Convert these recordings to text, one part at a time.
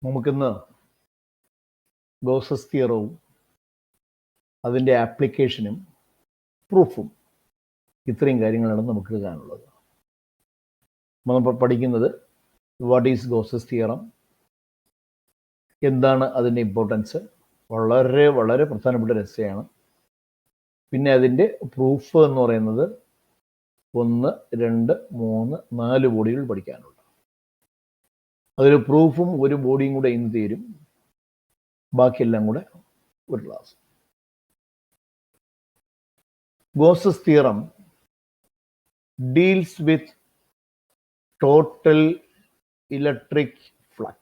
നമുക്കിന്ന് ഗോസസ് തിയറവും അതിൻ്റെ ആപ്ലിക്കേഷനും പ്രൂഫും ഇത്രയും കാര്യങ്ങളാണ് നമുക്ക് കാണുള്ളത്. നമ്മൾ പഠിക്കുന്നത് വാട്ട് ഈസ് ഗോസസ് തിയറം, എന്താണ് അതിൻ്റെ ഇമ്പോർട്ടൻസ്, വളരെ വളരെ പ്രധാനപ്പെട്ട രഹസ്യമാണ്. പിന്നെ അതിൻ്റെ പ്രൂഫ് എന്ന് പറയുന്നത് 1, 2, 3, 4 ബോഡികൾ പഠിക്കാനുണ്ട്. അതൊരു പ്രൂഫും ഒരു ബോഡിയും കൂടെ ഇന്ന് തീരും, ബാക്കിയെല്ലാം കൂടെ ഒരു class. Gauss's theorem deals with total electric flux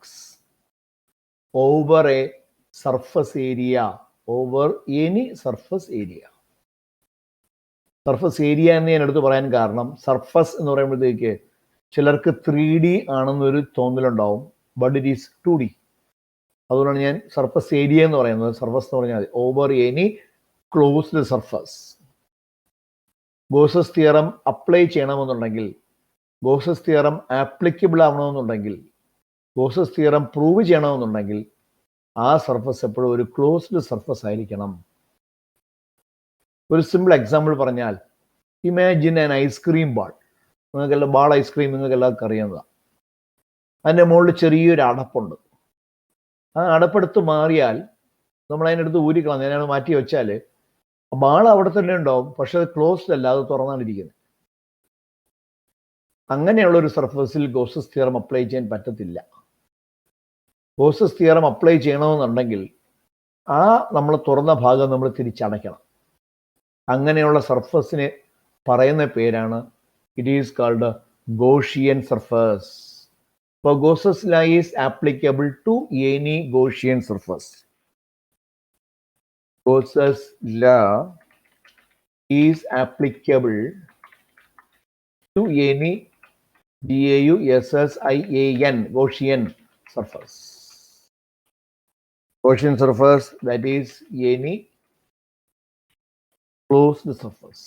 over a surface area, over any surface area. Surface area എന്ന് ഞാൻ എടുത്ത് പറയാൻ കാരണം, സർഫസ് എന്ന് പറയുമ്പോഴത്തേക്ക് ചിലർക്ക് 3D ആണെന്നൊരു തോന്നലുണ്ടാവും, ബട്ട് ഇറ്റ് ഈസ് 2D. അതുകൊണ്ടാണ് ഞാൻ സർഫസ് ഏരിയ എന്ന് പറയുന്നത്. സർഫസ് എന്ന് പറഞ്ഞാൽ over any closed surface. Gauss's theorem apply ചെയ്യണമെന്നുണ്ടെങ്കിൽ, ഗോസസ് തിയറം ആപ്ലിക്കബിൾ ആവണമെന്നുണ്ടെങ്കിൽ, ഗോസസ് തിയറം പ്രൂവ് ചെയ്യണമെന്നുണ്ടെങ്കിൽ ആ സർഫസ് എപ്പോഴും ഒരു ക്ലോസ്ഡ് സർഫസ് ആയിരിക്കണം. ഒരു സിമ്പിൾ എക്സാമ്പിൾ പറഞ്ഞാൽ, ഇമാജിൻ ആൻ ഐസ്ക്രീം ബാൾ. നിങ്ങൾക്കെല്ലാം ബാൾ ഐസ്ക്രീം നിങ്ങൾക്ക് എല്ലാവർക്കും അറിയാവുന്നതാണ്. അതിൻ്റെ മുകളിൽ ചെറിയൊരു അടപ്പുണ്ട്. ആ അടപ്പെടുത്ത് മാറിയാൽ നമ്മൾ അതിനടുത്ത് ഊരിക്കളഞ്ഞ് അതിനകത്ത് മാറ്റി വെച്ചാൽ ബാൾ അവിടെ തന്നെ ഉണ്ടാവും, പക്ഷെ അത് ക്ലോസ്ഡ് അല്ല, അത് തുറന്നാണിരിക്കുന്നത്. അങ്ങനെയുള്ള ഒരു സർഫസിൽ ഗോസസ് തിയറം അപ്ലൈ ചെയ്യാൻ പറ്റത്തില്ല. ഗോസസ് തിയറം അപ്ലൈ ചെയ്യണമെന്നുണ്ടെങ്കിൽ ആ നമ്മൾ തുറന്ന ഭാഗം നമ്മൾ തിരിച്ചടയ്ക്കണം. അങ്ങനെയുള്ള സർഫസിനെ പറയുന്ന പേരാണ്, it is called Gaussian surface. അപ്പോൾ Gauss's law is applicable to any Gaussian surface. Gauss's law is applicable to any GAUSSIAN Gaussian surface. Gaussian surface, that is any closed surface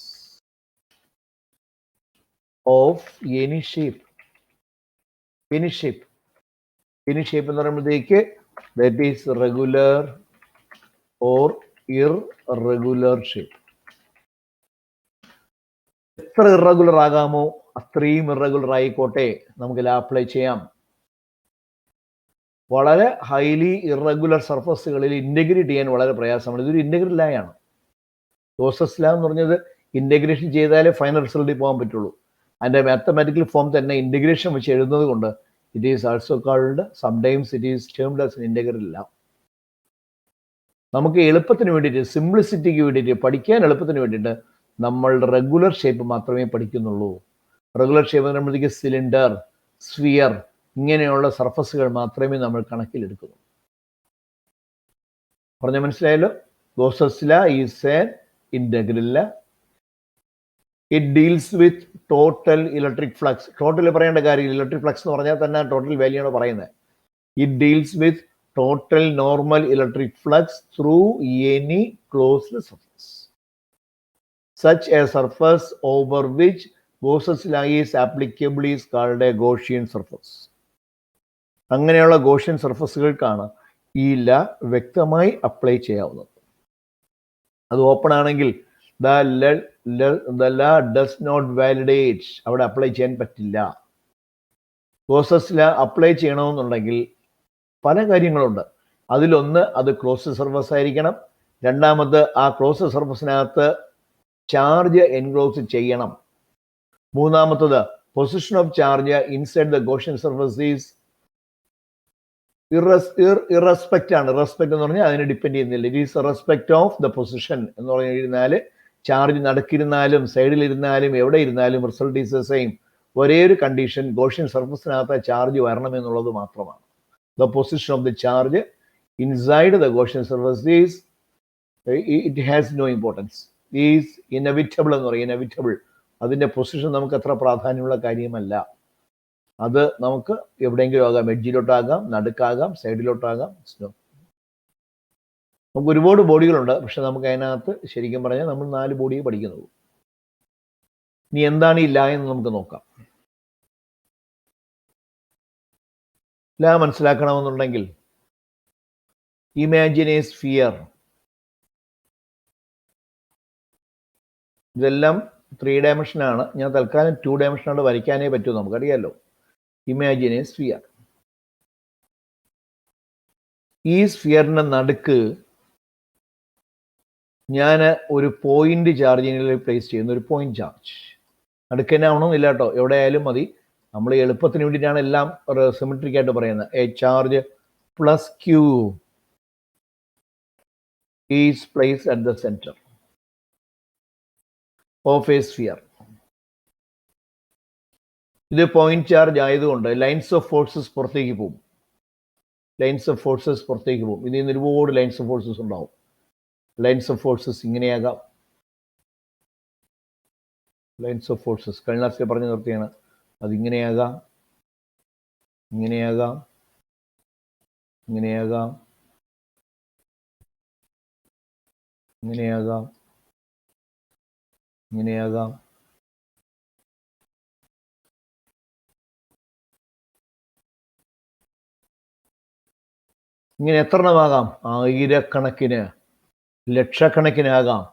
of any shape. Any shape. Any shape എന്ന് പറയുമ്പോഴത്തേക്ക് that is regular or irregular shape. എത്ര irregular ആകാമോ അത്രയും irregular ആയിക്കോട്ടെ, നമുക്ക് apply ചെയ്യാം. വളരെ highly irregular സർഫസുകളിൽ integrate ചെയ്യാൻ വളരെ പ്രയാസമാണ്. ഇതൊരു ഇൻറ്റഗ്രൽ ലോ ആണ്. ഗോസസ് ലോ എന്ന് പറഞ്ഞത് ഇൻറ്റഗ്രേഷൻ ചെയ്താലേ ഫൈനൽ റിസൾട്ടിൽ പോകാൻ പറ്റുള്ളൂ. അതിൻ്റെ മാത്തമാറ്റിക്കൽ ഫോം തന്നെ ഇൻറ്റഗ്രേഷൻ വെച്ച് എഴുതുന്നത് കൊണ്ട് it is also called, sometimes it is termed as an integral law. നമുക്ക് എളുപ്പത്തിന് വേണ്ടിയിട്ട്, സിംപ്ലിസിറ്റിക്ക് വേണ്ടിയിട്ട്, പഠിക്കാൻ എളുപ്പത്തിന് വേണ്ടിയിട്ട് നമ്മൾ റെഗുലർ ഷേപ്പ് മാത്രമേ പഠിക്കുന്നുള്ളൂ. റെഗുലർ ഷേപ്പ് എന്ന് പറയുമ്പോഴത്തേക്ക് സിലിണ്ടർ, സ്ഫിയർ, ഇങ്ങനെയുള്ള സർഫസുകൾ മാത്രമേ നമ്മൾ കണക്കിലെടുക്കുന്നു. പറഞ്ഞ മനസ്സിലായല്ലോ? Gauss's law is an integral law. It deals with total electric flux. Total പറയേണ്ട കാര്യമില്ല, ഇലക്ട്രിക് ഫ്ലക്സ് എന്ന് പറഞ്ഞാൽ തന്നെ ടോട്ടൽ വാല്യൂ ആണ് പറയുന്നത്. It deals with total normal electric flux through any closed surface. Such a surface over which Gauss's law is applicable is called a Gaussian surface. അങ്ങനെയുള്ള Gaussian സർഫസുകൾക്കാണ് ഈ ല വ്യക്തമായി അപ്ലൈ ചെയ്യാവുന്നത്. അത് ഓപ്പൺ ആണെങ്കിൽ the law does not validate, അവിടെ apply ചെയ്യാൻ പറ്റില്ല. Gauss's law apply ചെയ്യണമെന്നുണ്ടെങ്കിൽ പല കാര്യങ്ങളുണ്ട്. അതിലൊന്ന്, അത് ക്ലോസ്ഡ് സർഫസ് ആയിരിക്കണം. രണ്ടാമത്, ആ ക്ലോസ്ഡ് സർഫസിനകത്ത് ചാർജ് എൻക്ലോസ് ചെയ്യണം. മൂന്നാമത്തത്, position of charge inside the Gaussian surface is irrespective ആണ്. റെസ്പെക്ട് എന്ന് പറഞ്ഞാൽ അതിനെ ഡിപ്പെൻഡ് ചെയ്യുന്നില്ല. It is respect of the position എന്ന് പറഞ്ഞാൽ ചാർജ് നടുക്കിരുന്നാലും സൈഡിലിരുന്നാലും എവിടെ ഇരുന്നാലും റിസൾട്ട് ഈസ് ദ സെയിം. ഒരേ ഒരു കണ്ടീഷൻ, ഗോഷ്യൻ സർഫസിനകത്ത് ചാർജ് വരണം എന്നുള്ളത് മാത്രമാണ്. The position of the charge inside the Gaussian surface is, it has no importance. Is inevitable എന്ന് പറയും. inevitable. അതിൻ്റെ പൊസിഷൻ നമുക്ക് അത്ര പ്രാധാന്യമുള്ള കാര്യമല്ല. അത് നമുക്ക് എവിടെയെങ്കിലും ആകാം, എഡ്ജിലോട്ടാകാം, നടുക്കാകാം, സൈഡിലോട്ടാകാം. നമുക്ക് ഒരുപാട് ബോഡികളുണ്ട്, പക്ഷെ നമുക്ക് അതിനകത്ത് ശരിക്കും പറഞ്ഞാൽ നമ്മൾ 4 ബോഡിയെ പഠിക്കുന്നുള്ളൂ. ഇനി എന്താണ് ഈ ല എന്ന് നമുക്ക് നോക്കാം. ല മനസ്സിലാക്കണമെന്നുണ്ടെങ്കിൽ Imagine a sphere. ഇതെല്ലാം 3 ഡയമെൻഷനാണ്. ഞാൻ തൽക്കാലം 2 ഡയമെൻഷനാണ് വരയ്ക്കാനേ പറ്റൂ, നമുക്കറിയാമല്ലോ. Imagine A sphere. ഈ സ്ഫിയറിന്റെ നടുക്ക് ഞാൻ ഒരു പോയിന്റ് ചാർജിങ്ങിൽ പ്ലേസ് ചെയ്യുന്ന ഒരു പോയിന്റ് ചാർജ്. നടുക്ക് തന്നെ ആവണമെന്നില്ല കേട്ടോ, എവിടെ ആയാലും മതി. നമ്മൾ എളുപ്പത്തിന് വേണ്ടിയിട്ടാണ് എല്ലാം ഒരു സിമെട്രിക് ആയിട്ട് പറയുന്നത്. A charge plus Q is placed at the centre of a sphere. ഇത് പോയിന്റ് ചാർജ് ആയതുകൊണ്ട് ലൈൻസ് ഓഫ് ഫോഴ്സസ് പുറത്തേക്ക് പോകും. ലൈൻസ് ഓഫ് ഫോഴ്സസ് പുറത്തേക്ക് പോകും. ഇതിൽ നിന്ന് ഒരുപാട് ലൈൻസ് ഓഫ് ഫോഴ്സസ് ഉണ്ടാവും. ലൈൻസ് ഓഫ് ഫോഴ്സസ് ഇങ്ങനെയാകാം. ലൈൻസ് ഓഫ് ഫോഴ്സസ് കഴിഞ്ഞ ക്ലാസ്സിൽ പറഞ്ഞു നിർത്തിയാണ്. അതിങ്ങനെയാകാം, ഇങ്ങനെയാകാം, ഇങ്ങനെയാകാം, ഇങ്ങനെയാകാം, ഇങ്ങനെയാകാം. ഇങ്ങനെ എത്രണ്ണമാകാം? ആയിരക്കണക്കിന്, ലക്ഷക്കണക്കിനാകാം.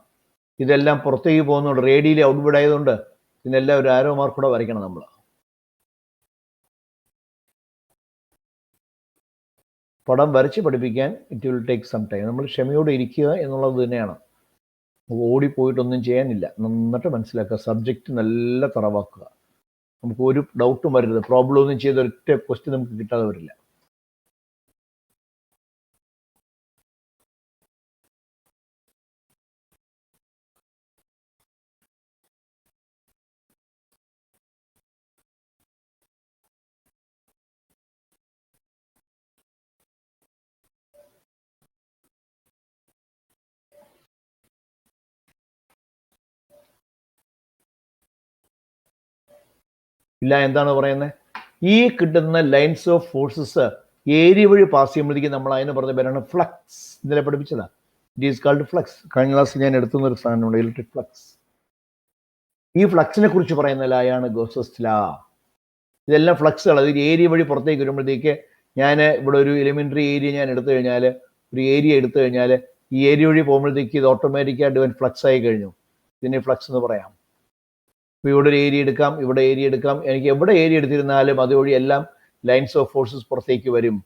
ഇതെല്ലാം പുറത്തേക്ക് പോകുന്നുണ്ട്. റേഡിയലി ഔട്ട്വേർഡ് ആയതുകൊണ്ട് ഇതിനെല്ലാം ഒരു ആരോ മാർക്ക് കൂടെ വരയ്ക്കണം നമ്മൾ. പടം വരച്ച് പഠിപ്പിക്കാൻ it will take some time. നമ്മൾ ക്ഷമയോടെ ഇരിക്കുക എന്നുള്ളത് തന്നെയാണ്. ഓടിപ്പോയിട്ടൊന്നും ചെയ്യാനില്ല. നന്നായിട്ട് മനസ്സിലാക്കുക, സബ്ജക്റ്റ് നല്ല തറവാക്കുക. നമുക്ക് ഒരു ഡൗട്ടും വരരുത്. പ്രോബ്ലം ഒന്നും ചെയ്ത ഒരൊറ്റ ക്വസ്റ്റ്യൻ നമുക്ക് കിട്ടാതെ വരില്ല. ഇല്ല, എന്താണ് പറയുന്നത്? ഈ കിട്ടുന്ന ലൈൻസ് ഓഫ് ഫോഴ്സസ് ഏരിയ വഴി പാസ് ചെയ്യുമ്പോഴത്തേക്കും നമ്മൾ അതിന് പറഞ്ഞ പേരാണ് ഫ്ലക്സ്. ഇന്നലെ പഠിപ്പിച്ചതാ. It is called flux. കഴിഞ്ഞ ക്ലാസ് ഞാൻ എടുത്തുന്ന ഒരു സാധനമുണ്ട്, ഇലക്ട്രിക് ഫ്ലക്സ്. ഈ ഫ്ലക്സിനെ കുറിച്ച് പറയുന്ന ലായാണ് ഗോസസ് ലാ. ഇതെല്ലാം ഫ്ലക്സുകൾ. അതിൽ ഏരിയ വഴി പുറത്തേക്ക് വരുമ്പോഴത്തേക്ക് ഞാൻ ഇവിടെ ഒരു എലിമെന്ററി ഏരിയ ഞാൻ എടുത്തു കഴിഞ്ഞാൽ, ഒരു ഏരിയ എടുത്തു കഴിഞ്ഞാൽ ഈ ഏരിയ വഴി പോകുമ്പോഴത്തേക്ക് ഇത് ഓട്ടോമാറ്റിക്കായിട്ട് ഫ്ലക്സ് ആയി കഴിഞ്ഞു. ഇതിനെ ഫ്ലക്സ് എന്ന് പറയാം. ഇപ്പോൾ ഇവിടെ ഒരു ഏരിയ എടുക്കാം, ഇവിടെ ഏരിയ എടുക്കാം. എനിക്ക് എവിടെ ഏരിയ എടുത്തിരുന്നാലും അതുവഴി എല്ലാം ലൈൻസ് ഓഫ് ഫോഴ്സസ് പുറത്തേക്ക് വരും.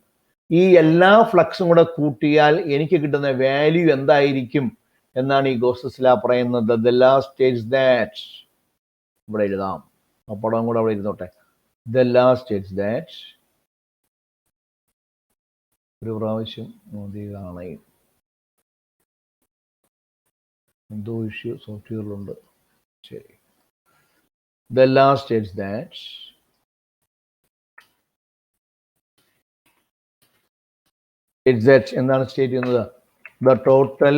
ഈ എല്ലാ ഫ്ലക്സും കൂടെ കൂട്ടിയാൽ എനിക്ക് കിട്ടുന്ന വാല്യൂ എന്തായിരിക്കും എന്നാണ് ഈ ഗോസസ് ലാ പറയുന്നത്. ദ ലാസ്റ്റ് സ്റ്റേജ് ദാറ്റ്, ഇവിടെ എഴുതാം, ആ പടം കൂടെ അവിടെ ഇരുന്നോട്ടെ. ദ ലാസ്റ്റ് സ്റ്റേജ് ദാറ്റ്, ഒരു പ്രാവശ്യം കാണേ, എന്തോ ഇഷ്യൂ സോഫ്റ്റ്വെയറിലുണ്ട്. ശരി. The last is that എന്താണ് സ്റ്റേറ്റ് ചെയ്യുന്നത്? The total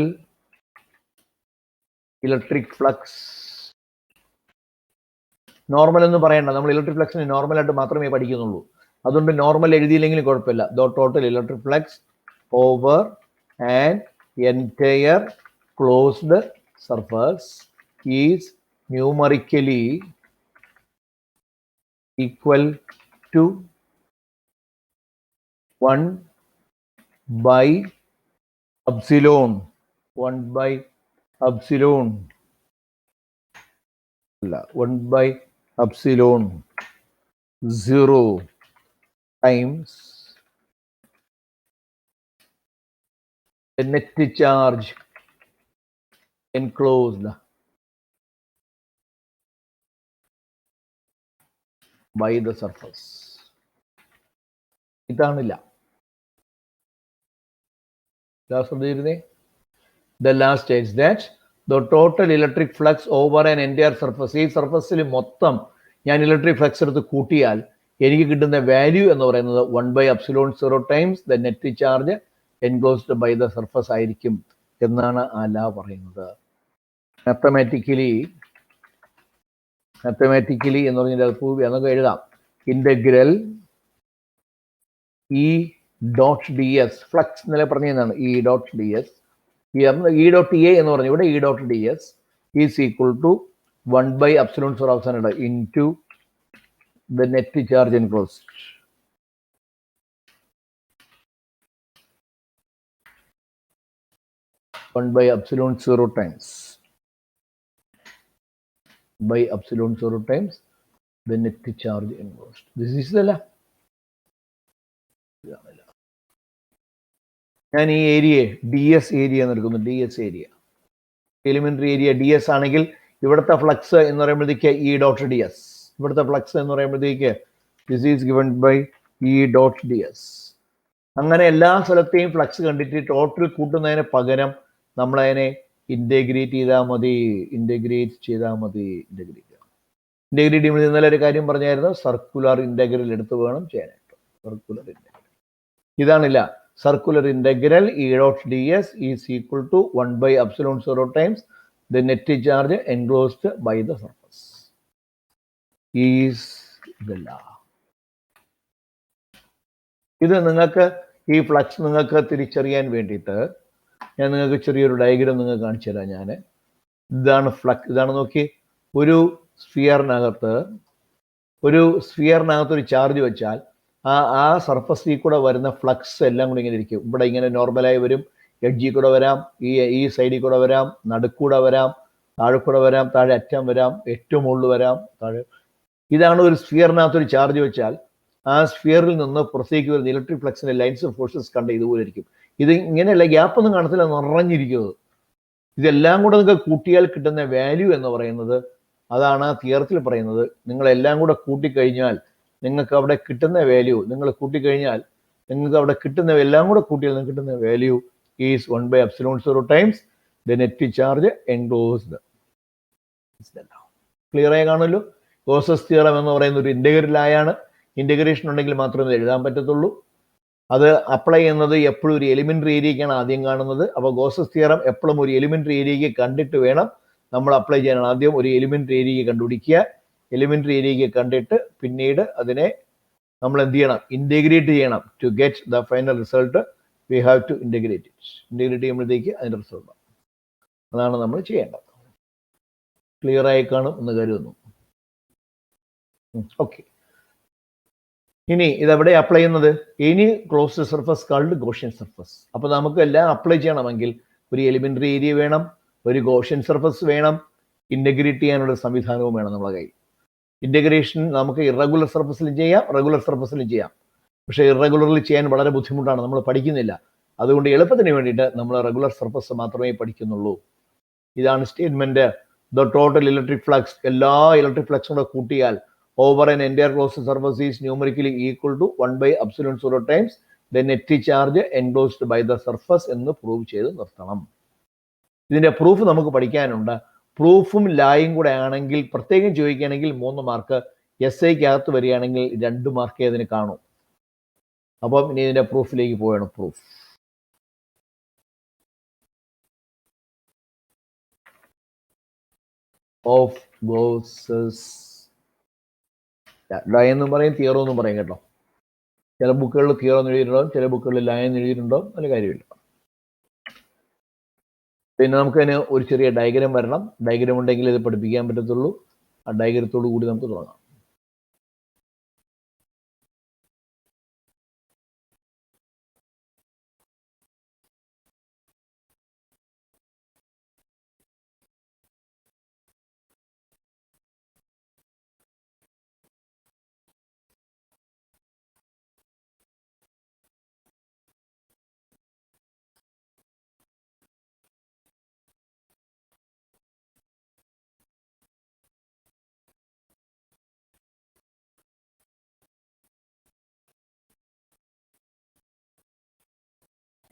electric flux. Normal എന്ന് പറയണ്ട, നമ്മൾ ഇലക്ട്രിക് ഫ്ലക്സിന് നോർമലായിട്ട് മാത്രമേ പഠിക്കുന്നുള്ളൂ. അതുകൊണ്ട് നോർമൽ എഴുതിയില്ലെങ്കിലും കുഴപ്പമില്ല. The total electric flux over an entire closed surface is numerically equal to 1 by epsilon. 1 by epsilon. 1 by epsilon 0 times the net charge enclosed by the surface. ഇതാണില്ല. The last is that the total electric flux over an entire surface. ഈ സർഫസിൽ മൊത്തം ഞാൻ electric flux എടുത്ത് കൂട്ടിയാൽ എനിക്ക് കിട്ടുന്ന value എന്ന് പറയുന്നത് 1 by epsilon 0 times the net charge enclosed by the surface ആയിരിക്കും എന്നാണ് ആ ലാ പറയുന്നത്. മാത്തമാറ്റിക്കലി എന്ന് പറഞ്ഞാൽ പ്രൂവ് എന്നൊക്കെ എഴുതാം. Integral E dot D S, flux ഇന്നലെ പറഞ്ഞതാണ്. E dot D S, E dot A എന്ന് പറഞ്ഞു, ഇവിടെ E dot D S is equal to 1 by epsilon 0 അവസാനം into the net charge enclosed. 1 by epsilon 0 times by epsilon 0 times the net charge enclosed. This is the ഞാൻ ഈ area DS area എന്ന് എടുക്കുന്നു. DS area elementary area DS ആണെങ്കിൽ ഇവിടുത്തെ flux എന്ന് പറയുമ്പോഴത്തേക്ക് E dot DS. ഇവിടുത്തെ ഫ്ലക്സ് എന്ന് പറയുമ്പോഴത്തേക്ക് this is given by E dot DS. അങ്ങനെ എല്ലാ സ്ഥലത്തെയും ഫ്ലക്സ് കണ്ടിട്ട് ടോട്ടൽ കൂട്ടുന്നതിന് പകരം നമ്മളതിനെ ഇൻറ്റഗ്രേറ്റ് ചെയ്താൽ മതി. ഇൻറ്റഗ്രേറ്റ് ചെയ്യുമ്പോൾ ഇന്നലെ ഒരു കാര്യം പറഞ്ഞായിരുന്നു, സർക്കുലർ ഇൻറ്റഗ്രൽ എടുത്ത് വേണം ചെയ്യാനായിട്ട്. സർക്കുലർ ഇൻറ്റഗ്രൽ ഇതാണില്ല. Circular integral E dot ds is equal to 1 by epsilon 0 times the net charge enclosed by the surface is the law. ഇത് നിങ്ങൾക്ക് ഈ ഫ്ലക്സ് നിങ്ങൾക്ക് തിരിച്ചറിയാൻ വേണ്ടിയിട്ട് ഞാൻ നിങ്ങൾക്ക് ചെറിയൊരു ഡയഗ്രാം നിങ്ങൾക്ക് കാണിച്ചു തരാം. ഞാൻ ഇതാണ് ഫ്ലക്സ്. ഇതാണ് നോക്കി, ഒരു സ്ഫിയറിനകത്ത് ഒരു ചാർജ് വെച്ചാൽ ആ സർഫസിൽ കൂടെ വരുന്ന ഫ്ലക്സ് എല്ലാം കൂടി ഇങ്ങനെ ഇരിക്കും. ഇവിടെ ഇങ്ങനെ നോർമലായി വരും, എഡ്ജിൽ കൂടെ വരാം, ഈ സൈഡിൽ കൂടെ വരാം, നടുക്കൂടെ വരാം, താഴെ കൂടെ വരാം, താഴെ അറ്റം വരാം, ഏറ്റവും മുകളിൽ വരാം, താഴെ. ഇതാണ് ഒരു സ്ഫിയറിനകത്തൊരു ചാർജ് വെച്ചാൽ ആ സ്ഫിയറിൽ നിന്ന് പുറത്തേക്ക് വരുന്ന ഇലക്ട്രിക് ഫ്ലക്സിന്റെ ലൈൻസ് ഓഫ് ഫോഴ്സസ് കണ്ട് ഇതുപോലെ ഇരിക്കും. ഇത് ഇങ്ങനെയല്ല, ഗ്യാപ്പൊന്നും കാണത്തില്ല, നിറഞ്ഞിരിക്കുന്നത്. ഇതെല്ലാം കൂടെ നിങ്ങൾക്ക് കൂട്ടിയാൽ കിട്ടുന്ന വാല്യൂ എന്ന് പറയുന്നത്, അതാണ് തിയറത്തിൽ പറയുന്നത്. നിങ്ങളെല്ലാം കൂടെ കൂട്ടിക്കഴിഞ്ഞാൽ നിങ്ങൾക്ക് അവിടെ കിട്ടുന്ന വാല്യൂ, നിങ്ങൾ കൂട്ടിക്കഴിഞ്ഞാൽ നിങ്ങൾക്ക് അവിടെ കിട്ടുന്ന എല്ലാം കൂടെ കൂട്ടിയാൽ നിങ്ങൾക്ക് കിട്ടുന്ന value is 1 by epsilon 0 times the net charge enclosed. Clear ആയി കാണുമല്ലോ. ഗോസസ് തിയറം എന്ന് പറയുന്ന ഒരു ഇന്റഗ്രലായാണ്. ഇന്റഗ്രേഷൻ ഉണ്ടെങ്കിൽ മാത്രമേ എഴുതാൻ പറ്റത്തുള്ളൂ. അത് അപ്ലൈ ചെയ്യുന്നത് എപ്പോഴും ഒരു എലിമെന്ററി ഏരിയയ്ക്കാണ് ആദ്യം കാണുന്നത്. അപ്പോൾ ഗോസസ് തിയറം എപ്പോഴും ഒരു എലിമെന്ററി ഏരിയയ്ക്ക് കണ്ടിട്ട് വേണം നമ്മൾ അപ്ലൈ ചെയ്യാൻ. ആദ്യം ഒരു എലിമെന്ററി ഏരിയയ്ക്ക് കണ്ടുപിടിക്കുക. എലിമെന്ററി ഏരിയയ്ക്ക് കണ്ടിട്ട് പിന്നീട് അതിനെ നമ്മൾ എന്ത് ചെയ്യണം? ഇന്റഗ്രേറ്റ് ചെയ്യണം. To get the final result we have to integrate it. Integrate ചെയ്യുമ്പോഴത്തേക്ക് അതിൻ്റെ റിസൾട്ട്. അതാണ് നമ്മൾ ചെയ്യേണ്ടത്. ക്ലിയർ ആയി കാണും എന്ന് കരുതുന്നു. ഓക്കെ, ഇനി ഇതെവിടെ അപ്ലൈ ചെയ്യുന്നത്? ഇനി closed surface called Gaussian surface. അപ്പൊ നമുക്ക് എല്ലാം അപ്ലൈ ചെയ്യണമെങ്കിൽ ഒരു എലിമെന്ററി ഏരിയ വേണം, ഒരു ഗോഷ്യൻ സർഫസ് വേണം, ഇന്റഗ്രേറ്റ് ചെയ്യാനുള്ള സംവിധാനവും വേണം നമ്മുടെ കയ്യിൽ. ഇന്റഗ്രേഷൻ നമുക്ക് ഇറഗുലർ സർഫസിലും ചെയ്യാം, റെഗുലർ സർഫസിലും ചെയ്യാം. പക്ഷേ ഇറഗുലറിൽ ചെയ്യാൻ വളരെ ബുദ്ധിമുട്ടാണ്, നമ്മൾ പഠിക്കുന്നില്ല. അതുകൊണ്ട് എളുപ്പത്തിന് വേണ്ടിയിട്ട് നമ്മൾ റെഗുലർ സർഫസ് മാത്രമേ പഠിക്കുന്നുള്ളൂ. ഇതാണ് statement. The total electric flux, എല്ലാ ഇലക്ട്രിക് ഫ്ലക്സും കൂടെ കൂട്ടിയാൽ over an entire closed surface is numerically equal to 1 by epsilon 0 times the net charge enclosed by the surface എന്ന് പ്രൂവ് ചെയ്ത് നിർത്തണം. ഇതിന്റെ പ്രൂഫ് നമുക്ക് പഠിക്കാനുണ്ട്. പ്രൂഫും ലായും കൂടെ ആണെങ്കിൽ, പ്രത്യേകം ചോദിക്കുകയാണെങ്കിൽ 3 മാർക്ക്, SIക്കകത്ത് വരികയാണെങ്കിൽ 2 മാർക്കേ അതിന് കാണും. അപ്പം ഇനി ഇതിന്റെ പ്രൂഫിലേക്ക് പോവുകയാണ്. പ്രൂഫ് ഓഫ് ഗോസസ് ലൈ എന്നും പറയും, തിയറോ എന്നും പറയും കേട്ടോ. ചില ബുക്കുകളിൽ തിയറോ എന്ന് എഴുതിയിട്ടുണ്ടാവും, ചില ബുക്കുകളിൽ ലൈ എന്ന് എഴുതിയിട്ടുണ്ടാവും. നല്ല കാര്യമില്ല. പിന്നെ നമുക്കതിന് ഒരു ചെറിയ ഡയഗ്രാം വരണം. ഡയഗ്രാം ഉണ്ടെങ്കിൽ ഇത് പഠിപ്പിക്കാൻ പറ്റത്തുള്ളൂ. ആ ഡയഗ്രത്തോടു കൂടി നമുക്ക് തുടങ്ങാം.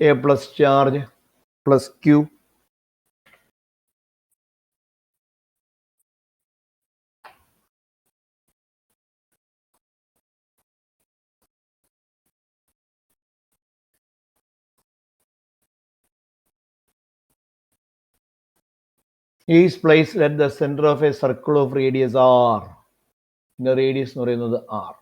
A plus charge plus Q is placed at the center of a circle of radius R. The radius എന്ന് പറയുന്നത് R.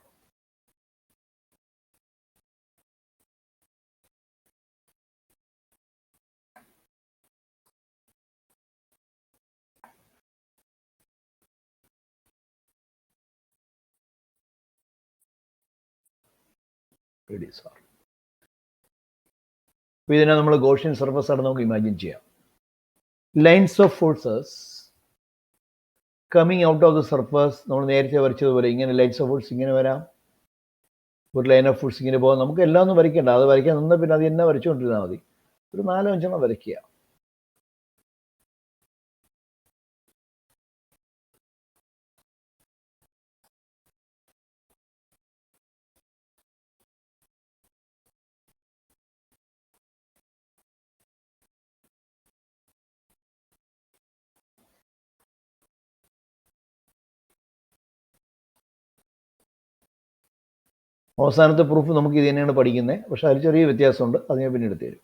ഇതിനെ നമ്മൾ ഗോഷ്യൻ സർഫസ് ആണ് നമുക്ക് ഇമാജിൻ ചെയ്യാം. lines of forces coming out of the surface. നമ്മൾ നേരത്തെ വരച്ചതുപോലെ ഇങ്ങനെ ലൈൻസ് ഓഫ് ഫോഴ്സ് ഇങ്ങനെ വരാം, ഒരു ലൈൻ ഓഫ് ഫോഴ്സ് ഇങ്ങനെ പോകാം. നമുക്ക് എല്ലാം ഒന്നും വരയ്ക്കേണ്ട, അത് വരയ്ക്കാൻ നിന്നാൽ പിന്നെ അത് തന്നെ വരച്ചുകൊണ്ടിരുന്നാൽ മതി. ഒരു 4-5 വരയ്ക്കുക. അവസാനത്തെ പ്രൂഫ് നമുക്ക് ഇത് തന്നെയാണ് പഠിക്കുന്നത്, പക്ഷെ അതിൽ ചെറിയ വ്യത്യാസമുണ്ട്, അത് ഞാൻ പിന്നെ എടുത്തു തരും.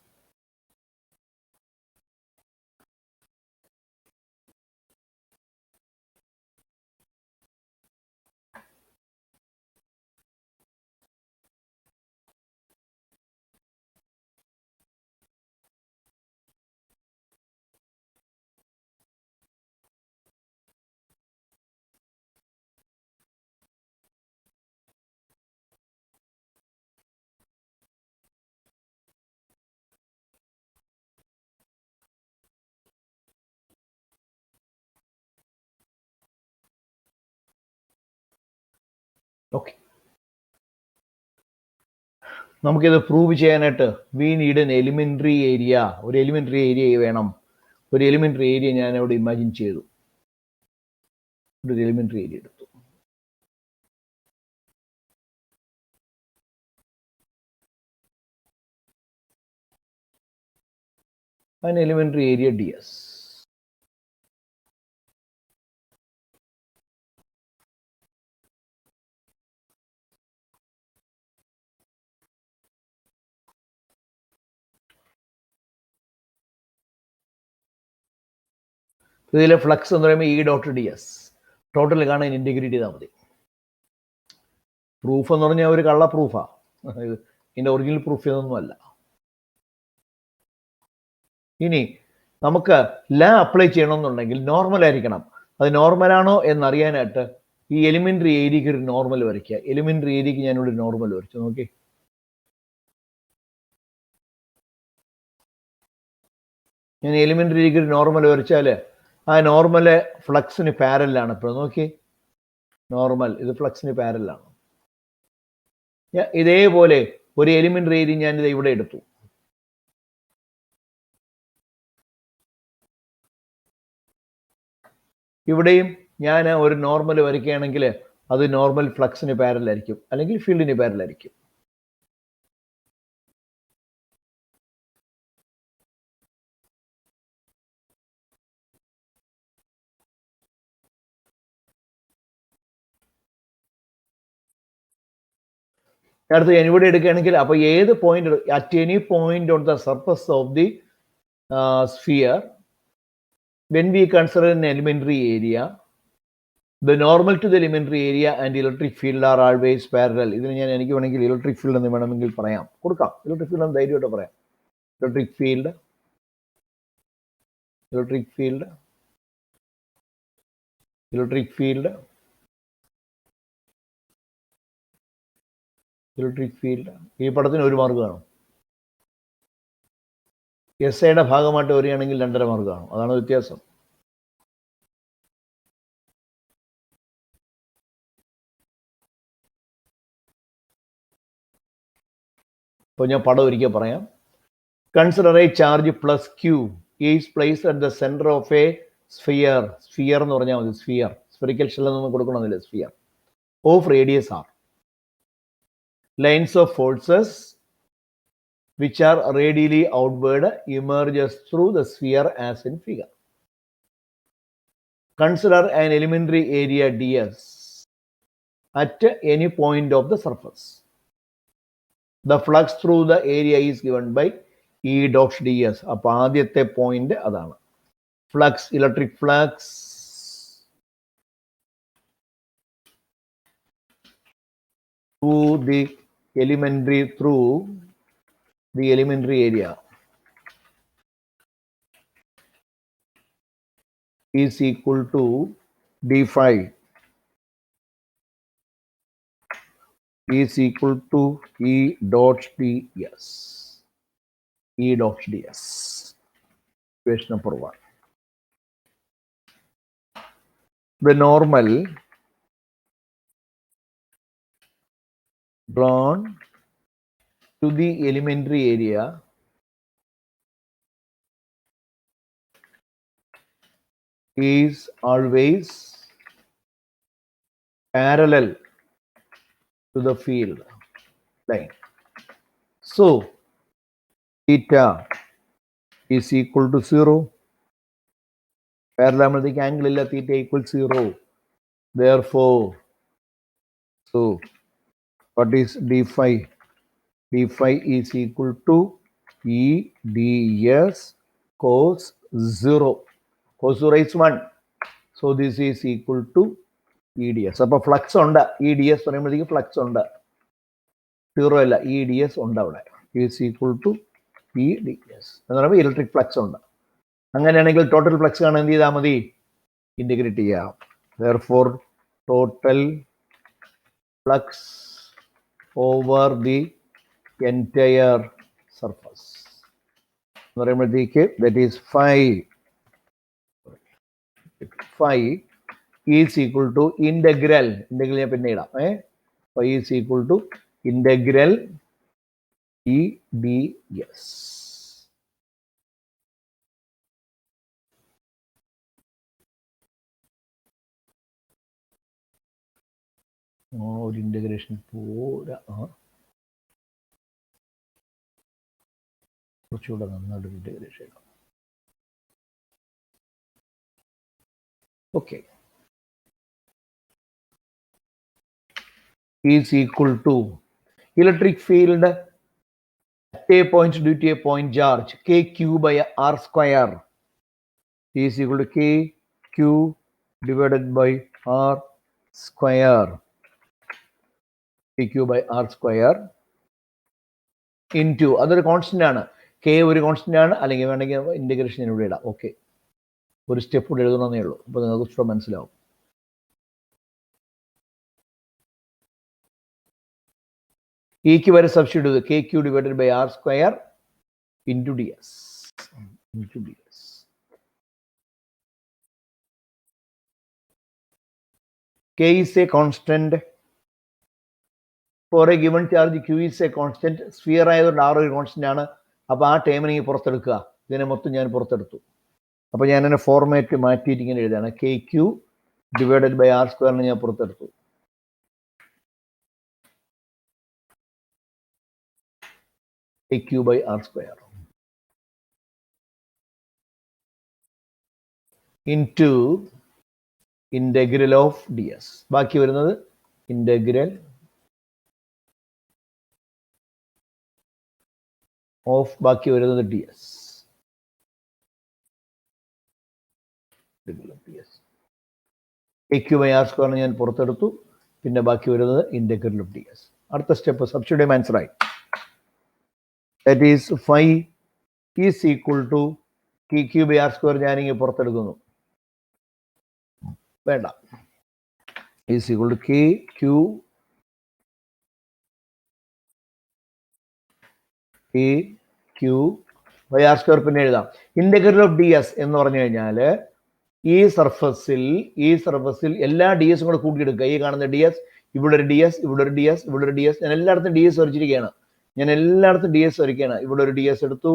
ഓക്കെ, നമുക്കിത് പ്രൂവ് ചെയ്യാനായിട്ട് we need N elementary area. ഒരു എലിമെന്ററി ഏരിയ വേണം. ഒരു എലിമെന്ററി ഏരിയ ഞാൻ അവിടെ ഇമാജിൻ ചെയ്തു. ഒരു എലിമെന്ററി ഏരിയ എടുത്തു. an elementary area ds. ഇതിലെ ഫ്ലക്സ് എന്ന് പറയുമ്പോൾ E dot D S. Total കാണാൻ ഇൻറ്റഗ്രിറ്റി ചെയ്താൽ മതി. പ്രൂഫ് എന്ന് പറഞ്ഞാൽ ഒരു കള്ള പ്രൂഫാണ്, ഇതിൻ്റെ ഒറിജിനൽ പ്രൂഫ് ഇതൊന്നുമല്ല. ഇനി നമുക്ക് ലാ അപ്ലൈ ചെയ്യണമെന്നുണ്ടെങ്കിൽ നോർമൽ ആയിരിക്കണം. അത് നോർമലാണോ എന്നറിയാനായിട്ട് ഈ എലിമെന്ററി ഏരിയക്ക് ഒരു നോർമൽ വരയ്ക്കുക. എലിമെന്ററി ഏരിയക്ക് ഞാനിവിടെ നോർമൽ വരച്ചു. നോക്കി, ഞാൻ എലിമെന്ററി ഏരിയക്ക് ഒരു നോർമൽ വരച്ചാൽ ആ നോർമല് ഫ്ലക്സിന് പാരലാണ്. ഇപ്പോൾ നോക്കി, നോർമൽ ഇത് ഫ്ലക്സിന് പാരലാണ്. ഇതേപോലെ ഒരു എലിമെന്ററി ഏരിയ ഞാനിത് ഇവിടെ എടുത്തു. ഇവിടെയും ഞാൻ ഒരു നോർമൽ വരയ്ക്കുകയാണെങ്കിൽ അത് നോർമൽ ഫ്ലക്സിന് പാരലായിരിക്കും, അല്ലെങ്കിൽ ഫീൽഡിന് പാരലായിരിക്കും. അടുത്ത് ഞാൻ ഇവിടെ എടുക്കുകയാണെങ്കിൽ അപ്പോൾ ഏത് point, at any point on the surface of the sphere when we consider an elementary area, the normal to the elementary area and electric field are always parallel. ഇതിന് ഞാൻ എനിക്ക് വേണമെങ്കിൽ ഇലക്ട്രിക് ഫീൽഡ് എന്ന് വേണമെങ്കിൽ പറയാം, കൊടുക്കാം. ഇലക്ട്രിക് ഫീൽഡ് എന്ന് ധൈര്യമായിട്ട് പറയാം. Electric field, electric field, electric field, electric field. ഈ പടത്തിന് ഒരു മാർക്ക് കാണും. എസ് ഐയുടെ ഭാഗമായിട്ട് വരികയാണെങ്കിൽ 2.5 മാർക്ക് കാണും. അതാണ് വ്യത്യാസം. അപ്പോൾ ഞാൻ പടം ഒരിക്കൽ പറയാം. Consider a charge plus Q is placed at the centre of a sphere. Sphere എന്ന് പറഞ്ഞാൽ മതി, സ്ഫിയർ. സ്ഫെറിക്കൽ ഷെൽ എന്നൊന്നും കൊടുക്കണമെന്നില്ല, sphere of radius R. Lines of forces which are radially outward emerges through the sphere as in figure. Consider an elementary area ds at any point of the surface. The flux through the area is given by E dot ds. അപ്പോൾ ആദ്യത്തെ point അതാണ്. Flux, electric flux through the elementary area is equal to d phi is equal to E dot ds. E dot ds. Question number 1. the normal drawn to the elementary area is always parallel to the field line. So theta is equal to 0. Parallel angle illa theta equals 0. Therefore, so what is d phi? D phi is equal to E ds cos 0. Cos 0 is 1. So this is equal to EDS. അപ്പോൾ flux ഉണ്ട്. EDS പറയുമ്പോഴത്തേക്ക് flux ഉണ്ട്. 0 അല്ല, EDS ഉണ്ട് അവിടെ. Is equal to EDS എന്ന് പറയുമ്പോൾ electric flux ഉണ്ട്. അങ്ങനെയാണെങ്കിൽ ടോട്ടൽ ഫ്ലക്സ് കാണാൻ എന്ത് ചെയ്താൽ മതി? ഇൻറ്റഗ്രേറ്റ് ചെയ്യാം. Therefore total flux over the entire surface എന്ന് പറയുമ്പോഴത്തേക്ക് that is phi is equal to integral ഞാൻ പിന്നെ ഇടാം. phi is equal to integral EDS. ഒരു ഇന്റഗ്രേഷൻ പോരാ, കുറച്ചുകൂടെ നന്നായിട്ട് integration. Okay, is equal to electric field at a point due to a point charge kq by r square is equal to kq divided by r square, kq by r square into അതൊരു constant ആണ്. k ഒരു constant ആണ്. അല്ലെങ്കിൽ വേണമെങ്കിൽ integration ഇവിടെ ഇടാം. Okay, ഒരു step കൂടെ എഴുതണമെന്നേ ഉള്ളൂ. അപ്പോൾ നിങ്ങൾക്ക് ഇഷ്ടം മനസ്സിലാവും. ക്ക് വരെ സബ്സ്റ്റിറ്റ്യൂട്ട് ചെയ്ത് kq divided by r square into ds. K is a constant for a given charge. Q is a constant. Sphere ആയതുകൊണ്ട് r ഒരു കോൺസ്റ്റന്റ് ആണ്. അപ്പോൾ ആ ടേമിനെ പുറത്തെടുക്കുക. ഇതിനെ മൊത്തം ഞാൻ പുറത്തെടുത്തു. അപ്പോൾ ഞാൻ അതിനെ ഫോർമാറ്റ് മാറ്റിയിട്ട് ഇങ്ങനെ എഴുതാണ്. kq ഡിവൈഡഡ് ബൈ r സ്ക്വയറിനെ ഞാൻ പുറത്തെടുത്തു. kq by r square into integral of ds. ബാക്കി വരുന്നത് integral of ബാക്കി വരുന്നത് ds. kq by r square ഞാൻ പുറത്തെടുത്തു. പിന്നെ ബാക്കി വരുന്നത് integral of ds. അടുത്ത സ്റ്റെപ്പ് സബ്സ്റ്റിറ്റ്യൂട്ട് ആൻസർ ആയി. That is phi is equal to kq by r square ഞാനിങ്ങനെ പുറത്തെടുക്കുന്നു. വേണ്ട, is equal to kq by r square പിന്നെ എഴുതാം. ഇന്റഗ്രൽ ഓഫ് ds എന്ന് പറഞ്ഞു കഴിഞ്ഞാൽ ഈ സർഫസിൽ എല്ലാ ds കൂടെ കൂട്ടിയെടുക്കുക. ഈ കാണുന്ന ds, ഇവിടെ ഒരു ds, ഇവിടെ ഒരു ds, ഇവിടെ ഒരു ds. ഞാൻ എല്ലായിടത്തും ds വരച്ചിരിക്കുകയാണ്. ഇവിടെ ഒരു ds എടുത്തു,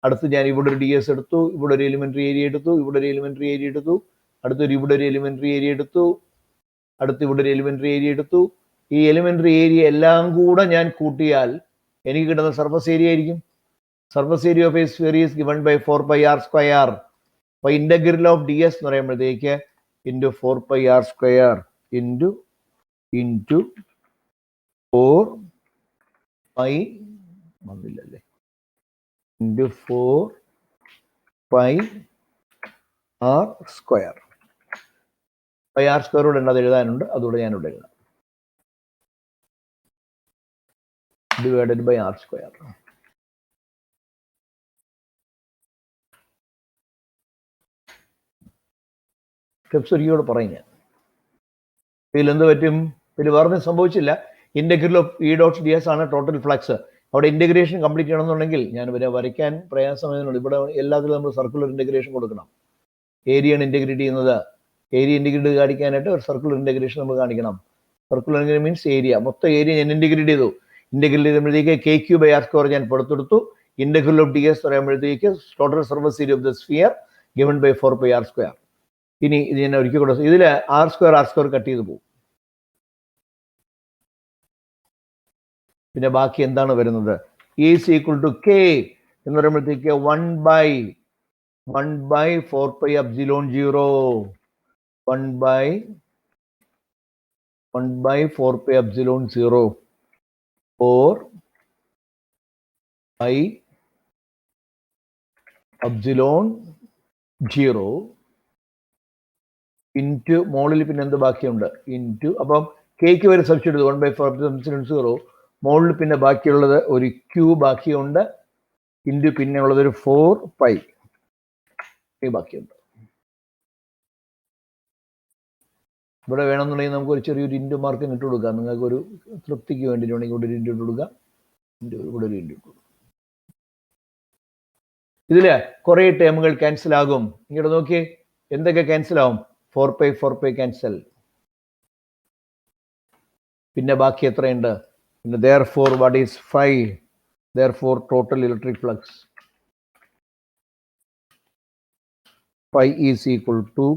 അടുത്ത് ഞാൻ ഇവിടെ ഒരു ds എടുത്തു, ഇവിടെ ഒരു എലിമെന്ററി ഏരിയ എടുത്തു, ഇവിടെ ഒരു എലിമെന്ററി ഏരിയ എടുത്തു, അടുത്തൊരു ഇവിടെ ഒരു എലിമെന്ററി ഏരിയ എടുത്തു, അടുത്ത് ഇവിടെ ഒരു എലിമെന്ററി ഏരിയ എടുത്തു. ഈ എലിമെന്ററി ഏരിയ എല്ലാം കൂടെ ഞാൻ കൂട്ടിയാൽ എനിക്ക് കിട്ടുന്ന സർഫസ് ഏരിയ ആയിരിക്കും. Surface area of a sphere is given by 4 pi r square. അപ്പോൾ ഇന്റഗ്രൽ ഓഫ് ds എന്ന് പറയുമ്പോഴത്തേക്ക് into 4 pi r square into 4 pi വന്നില്ലല്ലേ, into 4 pi r square. Pi R square കൂടെ ഉണ്ട്, അത് എഴുതാനുണ്ട്. അതുകൂടെ ഞാനിവിടെ എഴുതാം. Divided by R square. Steps ഒരിക്കലും പറയും ഞാൻ. ഇതിലെന്ത് പറ്റും? ഇതിൽ വേറെ സംഭവിച്ചില്ല. Integral of E dot D S ആണ് ടോട്ടൽ ഫ്ലക്സ്. അവിടെ ഇന്റഗ്രേഷൻ കംപ്ലീറ്റ് ചെയ്യണമെന്നുണ്ടെങ്കിൽ ഞാൻ വരയ്ക്കാൻ പ്രയാസമായതുകൊണ്ട് ഇവിടെ എല്ലാത്തിലും നമ്മൾ സർക്കുലർ ഇന്റഗ്രേഷൻ കൊടുക്കണം. ഏരിയയാണ് ഇന്റഗ്രേറ്റ് ചെയ്യുന്നത്. ഏരിയ ഇൻറ്റിഗ്രേറ്റ് കാണിക്കാനായിട്ട് ഒരു സർക്കുലർ ഇൻറ്റഗ്രേഷൻ നമ്മൾ കാണിക്കണം. സർക്കുലർ ഇൻറ്റഗ്രേഷൻ മീൻസ് ഏരിയ, മൊത്തം ഏരിയ ഞാൻ ഇൻറ്റിഗ്രേറ്റ് ചെയ്തു. ഇൻറ്റിഗ്രേറ്റ് ചെയ്യുമ്പോഴത്തേക്ക് KQ/R² ഞാൻ പുറത്തെടുത്തു. ഇന്റഗ്രൽ ഓഫ് ds പറയുമ്പോഴത്തേക്ക് total surface area of the sphere given by 4πr². ഇനി ഇത് ഞാൻ ഒരിക്കൽ കൂടെ ഇതിൽ r² കട്ട് ചെയ്ത് പോകും. പിന്നെ ബാക്കി എന്താണ് വരുന്നത്? ഈസ് ഈക്വൽ ടു k എന്ന് പറയുമ്പോഴത്തേക്ക് 1/4πε0 1/4πε0 or epsilon 0 ഇൻറ്റു മോളിൽ പിന്നെ എന്ത് ബാക്കിയുണ്ട് ഇൻറ്റു, അപ്പം കേക്ക് വരെ സബ്സ്റ്റിറ്റ്യൂട്ട് ചെയ്തു 1/4πε0. മോളിൽ പിന്നെ ബാക്കിയുള്ളത് ഒരു q ബാക്കിയുണ്ട്, ഇൻറ്റു പിന്നെ ഉള്ളത് ഒരു 4π ബാക്കിയുണ്ട്. ഇവിടെ വേണമെന്നുണ്ടെങ്കിൽ നമുക്ക് ഒരു ചെറിയൊരു ഇൻറ്റു മാർക്ക് ഇട്ട് കൊടുക്കാം. നിങ്ങൾക്ക് ഒരു തൃപ്തിക്ക് വേണ്ടിയിട്ടുണ്ടെങ്കിൽ ഇവിടെ ഒരു ഇൻറ്റു ഇട്ട് കൊടുക്കാം, ഇവിടെ ഒരു ഇൻറ്റു ഇട്ട് കൊടുക്കാം. ഇതില് കുറെ ടേമുകൾ ക്യാൻസൽ ആകും. ഇങ്ങോട്ട് നോക്കിയേ, എന്തൊക്കെ ക്യാൻസൽ ആവും? 4π ക്യാൻസൽ. പിന്നെ ബാക്കി എത്രയുണ്ട്? പിന്നെ therefore what is phi? Therefore total electric flux phi is equal to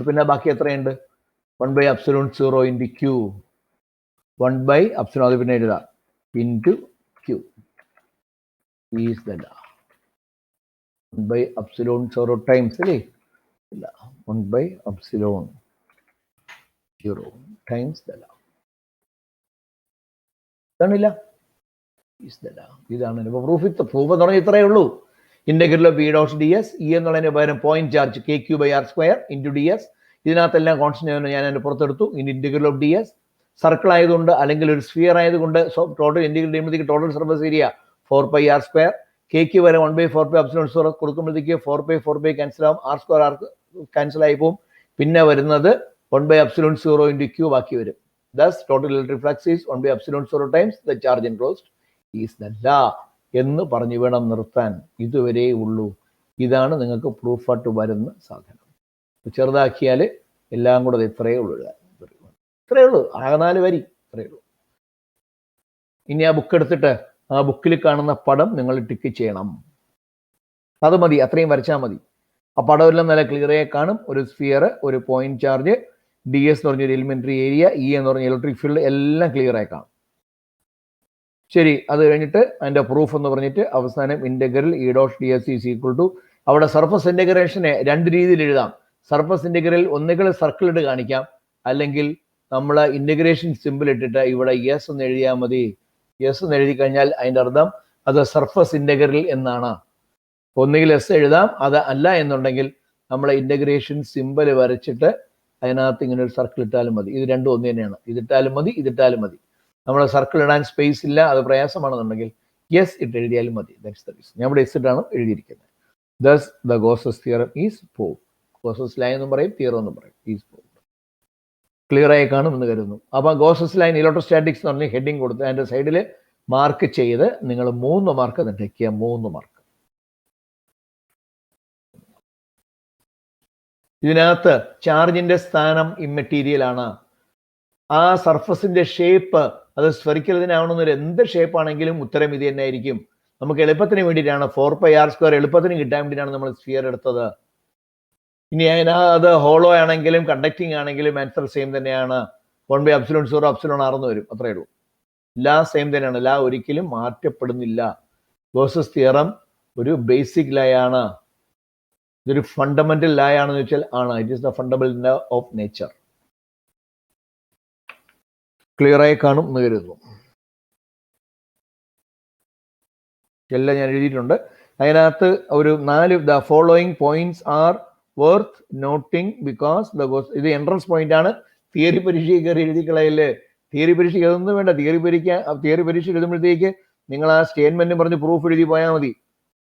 പിന്നെ ബാക്കി എത്രയുണ്ട്? 1/ε0 into q 1/ε, അത് പിന്നെ എഴുതാം, into q is the law 1/ε0 times അല്ലേ, 1/ε0 times the law. ഇതാണില്ല, ഇതാണ് പ്രൂഫ്. പ്രൂഫ് എന്ന് പറഞ്ഞാൽ ഇത്രയേ ഉള്ളൂ. ഇന്റഗ്രൽ ഓഫ് E.ds, E എന്നുള്ളതിന് പകരം point charge KQ/R² into ds. ഇതിനകത്തെല്ലാം കോൺസ്റ്റന്റ് ഞാൻ അതിന്റെ പുറത്തെടുത്തു. ഇനി ഇന്റഗ്രൽ ഓഫ് ds സർക്കിൾ ആയതുകൊണ്ട് അല്ലെങ്കിൽ ഒരു സ്ഫിയർ ആയതുകൊണ്ട് ടോട്ടൽ ഇന്റഗ്രൽ ചെയ്യുമ്പോഴത്തേക്ക് total surface area 4πr². KQ വരെ 1/4πε0 കൊടുക്കുമ്പോഴത്തേക്ക് 4π ക്യാൻസൽ ആവും, r² ക്യാൻസൽ ആയി പോവും. പിന്നെ വരുന്നത് 1/ε0 into q ബാക്കി വരും. Thus total electric flux is 1/ε0 times the charge enclosed is the law എന്ന് പറഞ്ഞു വേണം നിർത്താൻ. ഇതുവരെ ഉള്ളൂ. ഇതാണ് നിങ്ങൾക്ക് പ്രൂഫായിട്ട് വരുന്ന സാധനം. ചെറുതാക്കിയാൽ എല്ലാം കൂടെ ഇത്രയേ ഉള്ളൂ, ഇത്രയേ ഉള്ളൂ, ആകെ 4 വരി, ഇത്രയേ ഉള്ളൂ. ഇനി ആ ബുക്ക് എടുത്തിട്ട് ആ ബുക്കിൽ കാണുന്ന പടം നിങ്ങൾ ടിക്ക് ചെയ്യണം. അത് മതി, അത്രയും വരച്ചാൽ മതി. ആ പടം എല്ലാം നല്ല ക്ലിയർ ആയി കാണും. ഒരു സ്ഫിയർ, ഒരു പോയിന്റ് ചാർജ്, ds എന്ന് പറഞ്ഞൊരു എലിമെന്ററി ഏരിയ, E എന്ന് പറഞ്ഞ ഇലക്ട്രിക് ഫീൽഡ്, എല്ലാം ക്ലിയർ ആയി കാണും. ശരി, അത് കഴിഞ്ഞിട്ട് അതിന്റെ പ്രൂഫ് എന്ന് പറഞ്ഞിട്ട് അവസാനം integral E.ds is equal to, അവിടെ സർഫസ് ഇന്റഗ്രേഷനെ 2 രീതിയിൽ എഴുതാം. സർഫസ് ഇന്റഗ്രൽ ഒന്നുകിൽ സർക്കിൾ ഇട്ട് കാണിക്കാം, അല്ലെങ്കിൽ നമ്മൾ ഇന്റഗ്രേഷൻ സിമ്പിൾ ഇട്ടിട്ട് ഇവിടെ എസ് എന്ന് എഴുതിയാൽ മതി. എസ് എന്ന് എഴുതി കഴിഞ്ഞാൽ അതിന്റെ അർത്ഥം അത് സർഫസ് ഇന്റഗ്രൽ എന്നാണ്. ഒന്നുകിൽ എസ് എഴുതാം, അത് അല്ല എന്നുണ്ടെങ്കിൽ നമ്മൾ ഇന്റഗ്രേഷൻ സിമ്പിൾ വരച്ചിട്ട് അതിനകത്ത് ഇങ്ങനെ ഒരു സർക്കിൾ ഇട്ടാലും മതി. ഇത് രണ്ടും ഒന്ന് തന്നെയാണ്. ഇതിട്ടാലും മതി, ഇതിട്ടാലും മതി. നമ്മൾ സർക്കിൾ ഇടാൻ സ്പേസ് ഇല്ല, അത് പ്രയാസമാണെന്നുണ്ടെങ്കിൽ യെസ് ഇട്ട് എഴുതിയാലും മതി. That's the reason. ഞാൻ ഇവിടെ എസ് ഇട്ടാണ് എഴുതിയിരിക്കുന്നത്. Thus the Gauss's theorem is proved. Gauss's line എന്നും പറയും, തിയറം എന്നും പറയും. Is proved. ക്ലിയർ ആയി കാണും എന്ന് കരുതുന്നു. അപ്പം ഗോസസ് ലൈൻ ഇലക്ട്രോസ്റ്റാറ്റിക്സ് എന്ന് പറഞ്ഞ് ഹെഡിങ് കൊടുത്ത് അതിന്റെ സൈഡിൽ മാർക്ക് ചെയ്ത് നിങ്ങൾ 3 മാർക്ക് നിട്ടയ്ക്കുക. 3 മാർക്ക്. ഇതിനകത്ത് ചാർജിന്റെ സ്ഥാനം ഇമ്മെറ്റീരിയൽ ആണ്. ആ സർഫസിന്റെ ഷേപ്പ് അത് സ്ഫെറിക്കൽ ഇതിനാവണമെന്നൊരു എന്ത് ഷേപ്പ് ആണെങ്കിലും ഉത്തരം ഇത് തന്നെ ആയിരിക്കും. നമുക്ക് എളുപ്പത്തിന് വേണ്ടിയിട്ടാണ് 4πr² എളുപ്പത്തിന് കിട്ടാൻ വേണ്ടിയിട്ടാണ് നമ്മൾ സ്ഫിയർ എടുത്തത്. ഇനി അത് ഹോളോ ആണെങ്കിലും കണ്ടക്ടിങ് ആണെങ്കിലും ആൻസർ സെയിം തന്നെയാണ്. 1/ε0 ε r എന്ന് വരും, അത്രയേ ഉള്ളൂ. ലാ സെയിം തന്നെയാണ്. ലാ ഒരിക്കലും മാറ്റപ്പെടുന്നില്ല. ഗോസസ് തിയറം ഒരു ബേസിക് ലോ ആണ്. ഇതൊരു ഫണ്ടമെന്റൽ ലോ ആണെന്ന് വെച്ചാൽ ആണ്. It is the fundamental law of nature. Clear ആയി കാണും എന്ന് കരുതുന്നു. എല്ലാം ഞാൻ എഴുതിയിട്ടുണ്ട്. അതിനകത്ത് ഒരു 4 the following points R worth knotting because the ഇത് എൻട്രൻസ് പോയിന്റ് ആണ്. തിയറി പരീക്ഷയ്ക്ക് കയറി എഴുതി കളയല്ലേ. തിയറി പരീക്ഷയ്ക്ക് അതൊന്നും വേണ്ട. തിയറി പരീക്ഷ എഴുതുമ്പോഴത്തേക്ക് നിങ്ങൾ ആ സ്റ്റേറ്റ്മെന്റ് പറഞ്ഞ് പ്രൂഫ് എഴുതി പോയാൽ മതി.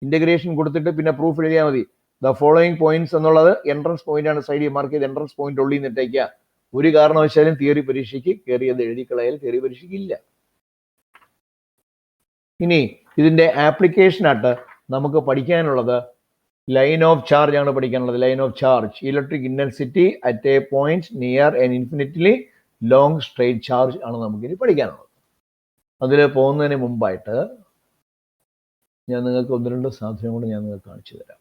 ഇന്റഗ്രേഷൻ കൊടുത്തിട്ട് പിന്നെ പ്രൂഫ് എഴുതിയാൽ മതി. ദ ഫോളോയിങ് പോയിന്റ്സ് എന്നുള്ളത് എൻട്രൻസ് പോയിന്റ് ആണ്. സൈഡിൽ മാർക്ക് ചെയ്ത് എൻട്രൻസ് പോയിന്റ് ഉള്ളിൽ നിന്നിട്ടേക്കുക. ഒരു കാരണവശാലും തിയറി പരീക്ഷയ്ക്ക് കയറിയത് എഴുതി കളയൽ തിയറി പരീക്ഷയ്ക്ക് ഇല്ല. ഇനി ഇതിന്റെ ആപ്ലിക്കേഷനായിട്ട് നമുക്ക് പഠിക്കാനുള്ളത് ലൈൻ ഓഫ് ചാർജ് ആണ് പഠിക്കാനുള്ളത്. Line of charge, electric intensity at A point near an infinitely long straight charge ആണ് നമുക്കിനി പഠിക്കാനുള്ളത്. അതിൽ പോകുന്നതിന് മുമ്പായിട്ട് ഞാൻ നിങ്ങൾക്ക് ഒന്ന് രണ്ട് സാധനം കൂടെ ഞാൻ നിങ്ങൾക്ക് കാണിച്ചു തരാം.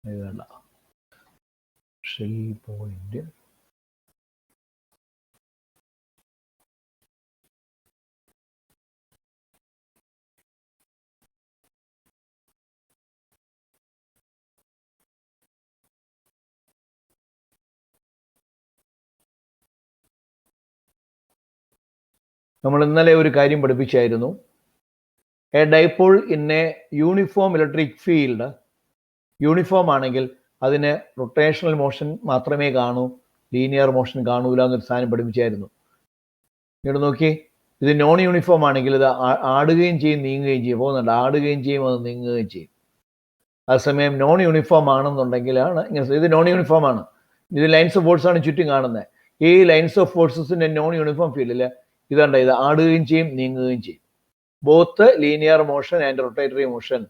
ഇതല്ല ഷെൽ പോയിന്റ്. നമ്മൾ ഇന്നലെ ഒരു കാര്യം പഠിപ്പിച്ചായിരുന്നു. A dipole in a uniform electric field, uniform ആണെങ്കിൽ അതിന് റൊട്ടേഷണൽ മോഷൻ മാത്രമേ കാണൂ, ലീനിയർ മോഷൻ കാണൂല എന്നൊരു സാധനം പഠിപ്പിച്ചായിരുന്നു. ഇങ്ങോട്ട് നോക്കി, ഇത് നോൺ യൂണിഫോം ആണെങ്കിൽ ഇത് ആടുകയും ചെയ്യും നീങ്ങുകയും ചെയ്യും. പോകുന്നുണ്ട്, ആടുകയും ചെയ്യും, അത് നീങ്ങുകയും ചെയ്യും. അതേസമയം നോൺ യൂണിഫോം ആണെന്നുണ്ടെങ്കിലാണ് ഇങ്ങനെ. ഇത് നോൺ യൂണിഫോം ആണ്, ഇത് ലൈൻസ് ഓഫ് ഫോഴ്സ് ആണ് ചുറ്റും കാണുന്നത്. ഈ ലൈൻസ് ഓഫ് ഫോഴ്സസിന്റെ നോൺ യൂണിഫോം ഫീൽഡിൽ ഇതുണ്ട്, ഇത് ആടുകയും ചെയ്യും നീങ്ങുകയും ചെയ്യും. Both linear motion and rotatory motion.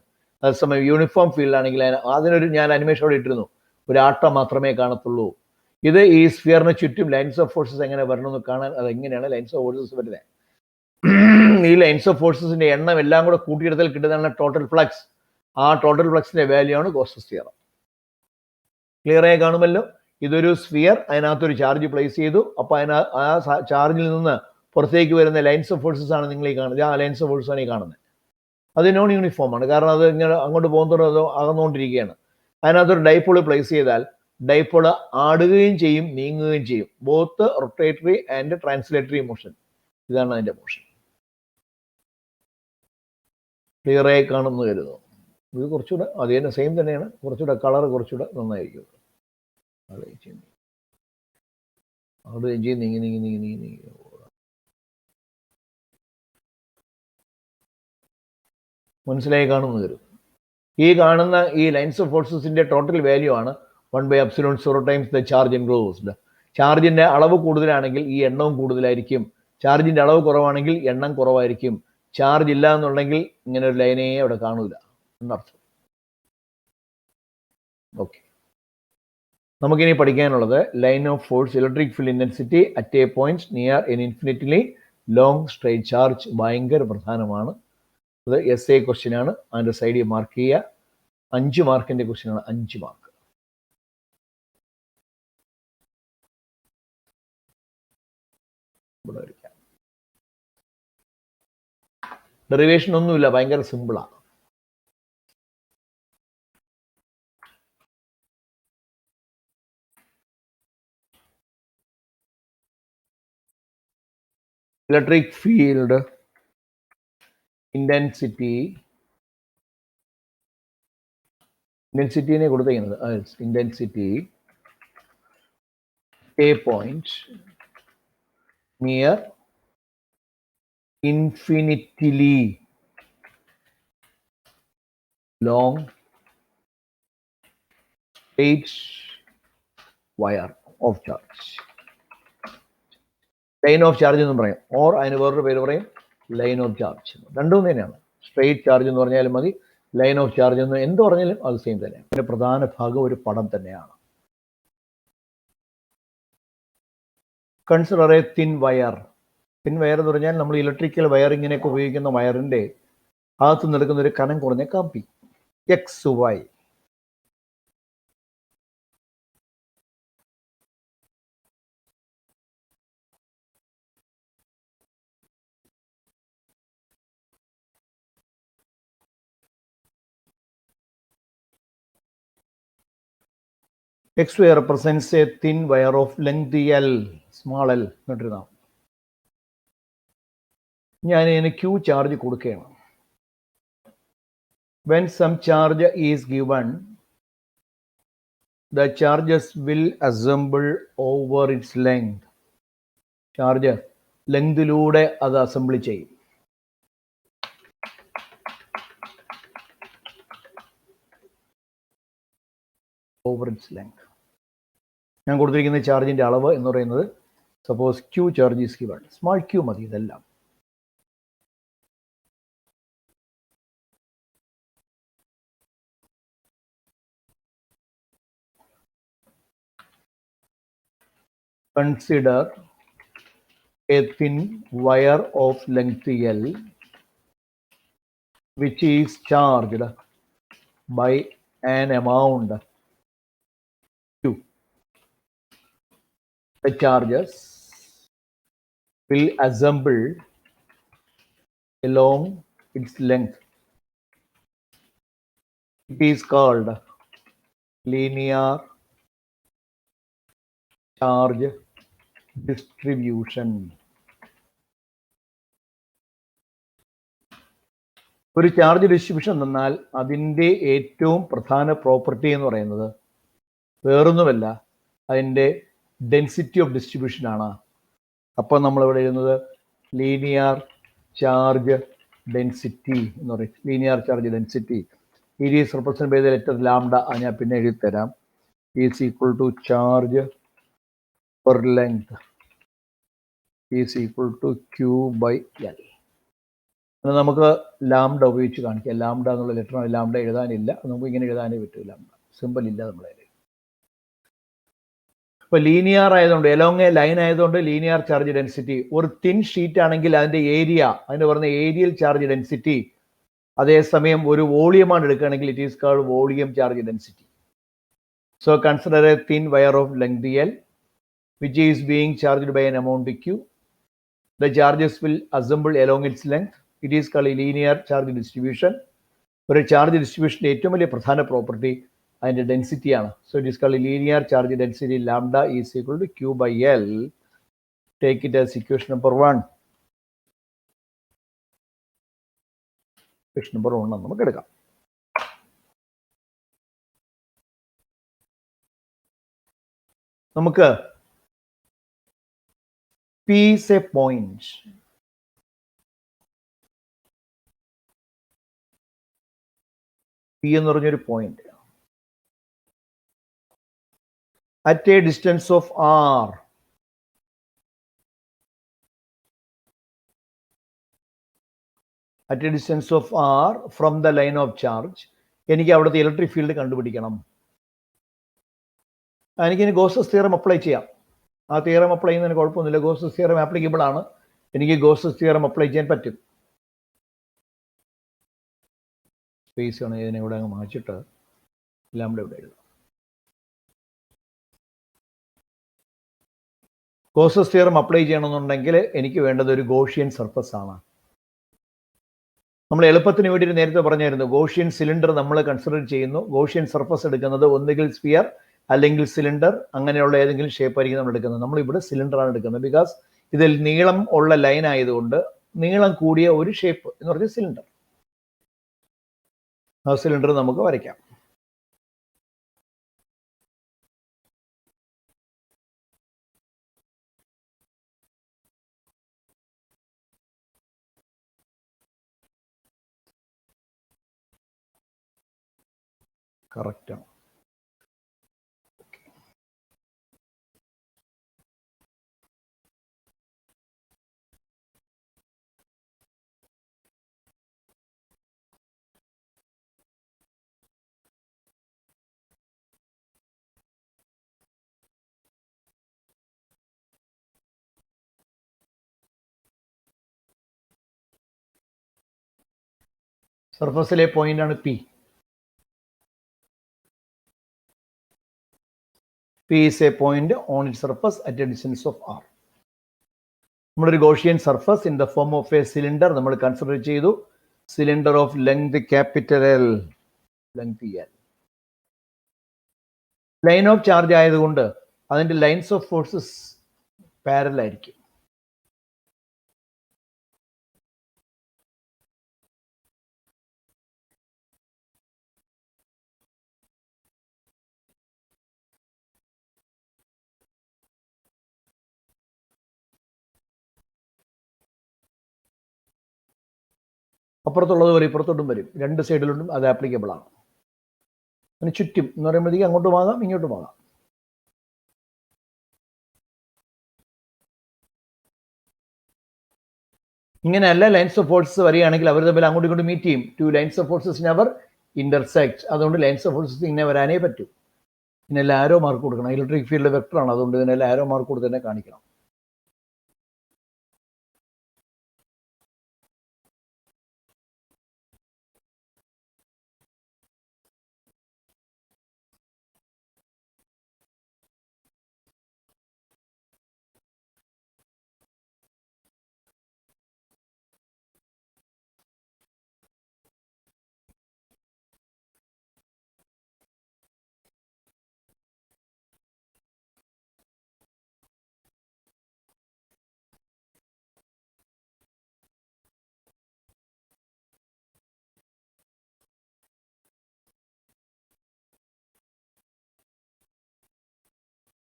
അതേസമയം യൂണിഫോം ഫീൽഡാണെങ്കിൽ അതിനൊരു ഞാൻ അനിമേഷൻ അവിടെ ഇട്ടിരുന്നു, ഒരു ആട്ടം മാത്രമേ കാണത്തുള്ളൂ. ഇത് ഈ സ്ഫിയറിന് ചുറ്റും ലൈൻസ് ഓഫ് ഫോഴ്സസ് എങ്ങനെ വരണമെന്ന് കാണാൻ അതെങ്ങനെയാണ് ലൈൻസ് ഓഫ് ഫോഴ്സസ് വരുന്നത്. ഈ ലൈൻസ് ഓഫ് ഫോഴ്സസിന്റെ എണ്ണം എല്ലാം കൂടെ കൂട്ടിയെടുത്താൽ കിട്ടുന്നതാണ് ടോട്ടൽ ഫ്ലക്സ്. ആ ടോട്ടൽ ഫ്ലക്സിന്റെ വാല്യൂ ആണ് ഗോസ്സസ് തിയറം. ക്ലിയർ ആയി കാണുമല്ലോ. ഇതൊരു സ്ഫിയർ, അതിനകത്തൊരു ചാർജ് പ്ലേസ് ചെയ്തു. അപ്പൊ ആ ചാർജിൽ നിന്ന് പുറത്തേക്ക് വരുന്ന ലൈൻസ് ഓഫ് ഫോഴ്സസ് ആണ് നിങ്ങൾ ഈ കാണുന്നത്. ആ ലൈൻസ് ഓഫ് ഫോഴ്സ് ആണ് ഈ കാണുന്നത്. അത് നോൺ യൂണിഫോം ആണ്, കാരണം അത് ഇങ്ങനെ അങ്ങോട്ട് പോകുന്നതോടെ അത് അകന്നുകൊണ്ടിരിക്കുകയാണ്. അതിനകത്തൊരു ഡൈപോൾ പ്ലേസ് ചെയ്താൽ ഡൈപോൾ ആടുകയും ചെയ്യും നീങ്ങുകയും ചെയ്യും. Both rotatory and translatory motion. ഇതാണ് അതിന്റെ മോഷൻ. ക്ലിയർ ആയി കാണുന്നു കരുതുന്നു. ഇത് കുറച്ചുകൂടെ അത് തന്നെ സെയിം തന്നെയാണ്, കുറച്ചുകൂടെ കളർ കുറച്ചുകൂടെ നന്നായിരിക്കും. ആടുകയും ചെയ്യും നീങ്ങി നീങ്ങി നീങ്ങി നീങ്ങി നീങ്ങി. മനസ്സിലായി കാണുന്നു കരുതുന്നു. ഈ കാണുന്ന ഈ ലൈൻസ് ഓഫ് ഫോഴ്സസിന്റെ ടോട്ടൽ വാല്യൂ ആണ് 1/ε0 ടൈംസ് ദ ചാർജ് എൻക്ലോസ്ഡ്. ചാർജിന്റെ അളവ് കൂടുതലാണെങ്കിൽ ഈ എണ്ണവും കൂടുതലായിരിക്കും, ചാർജിന്റെ അളവ് കുറവാണെങ്കിൽ എണ്ണം കുറവായിരിക്കും. ചാർജ് ഇല്ല എന്നുണ്ടെങ്കിൽ ഇങ്ങനെ ഒരു ലൈനേ അവിടെ കാണൂല എന്നർത്ഥം. ഓക്കെ, നമുക്കിനി പഠിക്കാനുള്ളത് line of force electric field intensity at A point near N infinitely long straight charge. ഭയങ്കര പ്രധാനമാണ്. അത് SA ക്വസ്റ്റ്യൻ ആണ്. അതിന്റെ സൈഡിൽ മാർക്ക് ചെയ്യുക. 5 മാർക്കിന്റെ ക്വസ്റ്റ്യൻ ആണ്. 5 മാർക്ക്. ഡെറിവേഷൻ ഒന്നുമില്ല, ഭയങ്കര സിമ്പിളാണ്. ഇലക്ട്രിക് ഫീൽഡ് ഇന്റൻസിറ്റിനെ കൊടുത്തേക്കുന്നത് intensity A point near infinitely long straight wire of charge. Line of charge എന്നും പറയും, ഓർ അതിന് വേറൊരു പേര് പറയും ലൈൻ ഓഫ് ചാർജ്. രണ്ടും തന്നെയാണ്. സ്ട്രെയിറ്റ് ചാർജ് എന്ന് പറഞ്ഞാലും മതി, ലൈൻ ഓഫ് ചാർജ് എന്ന് എന്ത് പറഞ്ഞാലും അത് സെയിം തന്നെയാണ്. അതിന്റെ പ്രധാന ഭാഗം ഒരു പടം തന്നെയാണ്. Consider A thin wire. Thin wire എന്ന് പറഞ്ഞാൽ നമ്മൾ ഇലക്ട്രിക്കൽ വയറിങ്ങിനൊക്കെ ഉപയോഗിക്കുന്ന വയറിന്റെ അകത്ത് നിൽക്കുന്ന ഒരു കനം കുറഞ്ഞ കമ്പി. XY. XY represents a thin wire of length L, small l. എന്നിട്ടിരുന്നാ ഞാൻ ഇതിന് Q ചാർജ് കൊടുക്കുകയാണ്. When some charge is given, the charges will assemble over its length. Charge ലെങ്തിലൂടെ അത് അസംബിൾ ചെയ്യും. Over its length. ഞാൻ കൊടുത്തിരിക്കുന്ന ചാർജിൻ്റെ അളവ് എന്ന് പറയുന്നത് suppose Q charge is given, small Q മതി ഇതെല്ലാം. Consider a thin wire of length L which is charged by an amount Q. The charges will assemble along its length. It is called linear charge distribution. ഒരു charge distribution എന്നാൽ അതിൻ്റെ ഏറ്റവും പ്രധാന property എന്ന് പറയുന്നത് വേറൊന്നുമല്ല, അതിൻ്റെ ഡെൻസിറ്റി ഓഫ് ഡിസ്ട്രിബ്യൂഷൻ ആണ്. അപ്പോൾ നമ്മളിവിടെ എഴുതുന്നത് ലീനിയർ ചാർജ് ഡെൻസിറ്റി എന്ന് പറയും. Linear charge density it is represent by the letter lambda. ഞാൻ പിന്നെ എഴുതി തരാം. Is equal to charge per length is equal to Q by L. നമുക്ക് ലാംഡ ഉപയോഗിച്ച് കാണിക്കാം. ലാംഡ എന്നുള്ള ലെറ്ററാണ്. ലാംഡ എഴുതാനില്ല, നമുക്ക് ഇങ്ങനെ എഴുതാനേ പറ്റൂ. ലാംഡ സിമ്പിൾ ഇല്ല നമ്മളെ. ഇപ്പോൾ ലീനിയർ ആയതുകൊണ്ട്, എലോങ് എ ലൈൻ ആയതുകൊണ്ട് ലീനിയർ ചാർജ് ഡെൻസിറ്റി. ഒരു തിൻ ഷീറ്റ് ആണെങ്കിൽ അതിൻ്റെ ഏരിയ, അതിന് പറഞ്ഞ ഏരിയൽ ചാർജ് ഡെൻസിറ്റി. അതേസമയം ഒരു വോളിയമാണ് എടുക്കുകയാണെങ്കിൽ it is called volume charge density. So consider A thin wire of length L which is being charged by an amount Q. The charges will assemble along its length. It is called a linear charge distribution. ഒരു charge ഡിസ്ട്രിബ്യൂഷൻ്റെ ഏറ്റവും വലിയ പ്രധാന property അതിൻ്റെ ഡെൻസിറ്റിയാണ്. So it is called linear charge density. Lambda is equal to Q by L. Take it as equation number 1. Equation number 1 നമുക്ക് എടുക്കാം. നമുക്ക് P is a point. P എന്ന് പറഞ്ഞൊരു point at a distance of R. At a distance of R from the line of charge. എനിക്ക് അവിടുത്തെ electric field കണ്ടുപിടിക്കണം. എനിക്കിനി Gauss's theorem apply ചെയ്യാം. ആ തിയറം അപ്ലൈ ചെയ്യുന്നതിന് കുഴപ്പമൊന്നുമില്ല. ഗോസസ് തിയറം ആപ്ലിക്കബിൾ ആണ്. എനിക്ക് ഗോസസ് തിയറം അപ്ലൈ ചെയ്യാൻ പറ്റും. സ്പേസ് ആണ്, ഇതിനെ ഇവിടെ അങ്ങ് മാറ്റിയിട്ട് ലാംഡ ഇവിടെ എഴുതാം. ഗോസസ് തിയറം അപ്ലൈ ചെയ്യണമെന്നുണ്ടെങ്കിൽ എനിക്ക് വേണ്ടത് ഒരു ഗോഷ്യൻ സർഫസ് ആണ്. നമ്മൾ എളുപ്പത്തിന് വേണ്ടി നേരത്തെ പറഞ്ഞായിരുന്നു, ഗോഷ്യൻ സിലിണ്ടർ നമ്മൾ കൺസിഡർ ചെയ്യുന്നു. ഗോഷ്യൻ സർഫസ് എടുക്കുന്നത് ഒന്നുകിൽ സ്ഫിയർ അല്ലെങ്കിൽ സിലിണ്ടർ, അങ്ങനെയുള്ള ഏതെങ്കിലും ഷേപ്പ് ആയിരിക്കും നമ്മൾ എടുക്കുന്നത്. നമ്മളിവിടെ സിലിണ്ടറാണ് എടുക്കുന്നത്. ബിക്കോസ് ഇതിൽ നീളം ഉള്ള ലൈൻ ആയതുകൊണ്ട് നീളം കൂടിയ ഒരു ഷേപ്പ് എന്ന് പറഞ്ഞാൽ സിലിണ്ടർ. ആ സിലിണ്ടർ നമുക്ക് വരയ്ക്കാം. കറക്റ്റാണ്. സർഫസിലെ പോയിന്റ് ആണ് P. P is a point on its surface at a distance of R. നമ്മളൊരു Gaussian surface in the form of a cylinder നമ്മൾ കൺസിഡർ ചെയ്തു. Cylinder of length capital L, length L. Line of charge ആയതുകൊണ്ട് അതിൻ്റെ lines of forces parallel ആയിരിക്കും. അപ്പുറത്തുള്ളത് പോലെ ഇപ്പുറത്തോട്ടും വരും. രണ്ട് സൈഡിലോട്ടും അത് ആപ്ലിക്കബിൾ ആണ്. അതിന് ചുറ്റും എന്ന് പറയുമ്പോഴത്തേക്ക് അങ്ങോട്ടും ആകാം ഇങ്ങോട്ടും ആകാം. ഇങ്ങനെയല്ല ലൈൻസ് ഓഫ് ഫോഴ്സസ് വരികയാണെങ്കിൽ അവർ തമ്മിൽ അങ്ങോട്ടും ഇങ്ങോട്ടും മീറ്റ് ചെയ്യും. Two lines of forces never intersect. അതുകൊണ്ട് ലൈൻസ് ഓഫ് ഫോഴ്സസ് ഇങ്ങനെ വരാനേ പറ്റൂ. ഇതിനെല്ലാം ആരോ മാർക്ക് കൊടുക്കണം. ഇലക്ട്രിക് ഫീൽഡ് വെക്ടറാണ്, അതുകൊണ്ട് ഇതിനെല്ലാം ആരോ മാർക്ക് കൊടുത്ത് തന്നെ കാണിക്കണം.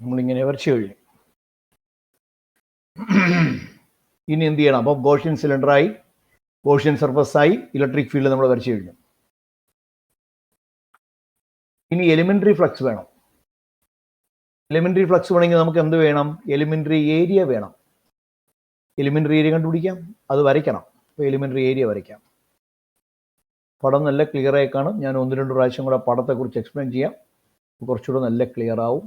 നമ്മളിങ്ങനെ വരച്ചു കഴിഞ്ഞു. ഇനി എന്ത് ചെയ്യണം? അപ്പോൾ ഗോഷ്യൻ സിലിണ്ടറായി, ഗോഷ്യൻ സർഫസായി, ഇലക്ട്രിക് ഫീൽഡ് നമ്മൾ വരച്ചു കഴിഞ്ഞു. ഇനി എലിമെന്ററി ഫ്ലക്സ് വേണം. എലിമെന്ററി ഫ്ലക്സ് വേണമെങ്കിൽ നമുക്ക് എന്ത് വേണം? എലിമെന്ററി ഏരിയ വേണം. എലിമെന്ററി ഏരിയ കണ്ടുപിടിക്കാം, അത് വരയ്ക്കണം. അപ്പോൾ എലിമെന്ററി ഏരിയ വരയ്ക്കാം. പടം നല്ല ക്ലിയർ ആയി കാണും. ഞാൻ 1-2 പ്രാവശ്യം കൂടെ പടത്തെക്കുറിച്ച് എക്സ്പ്ലെയിൻ ചെയ്യാം, കുറച്ചുകൂടെ നല്ല ക്ലിയർ ആവും.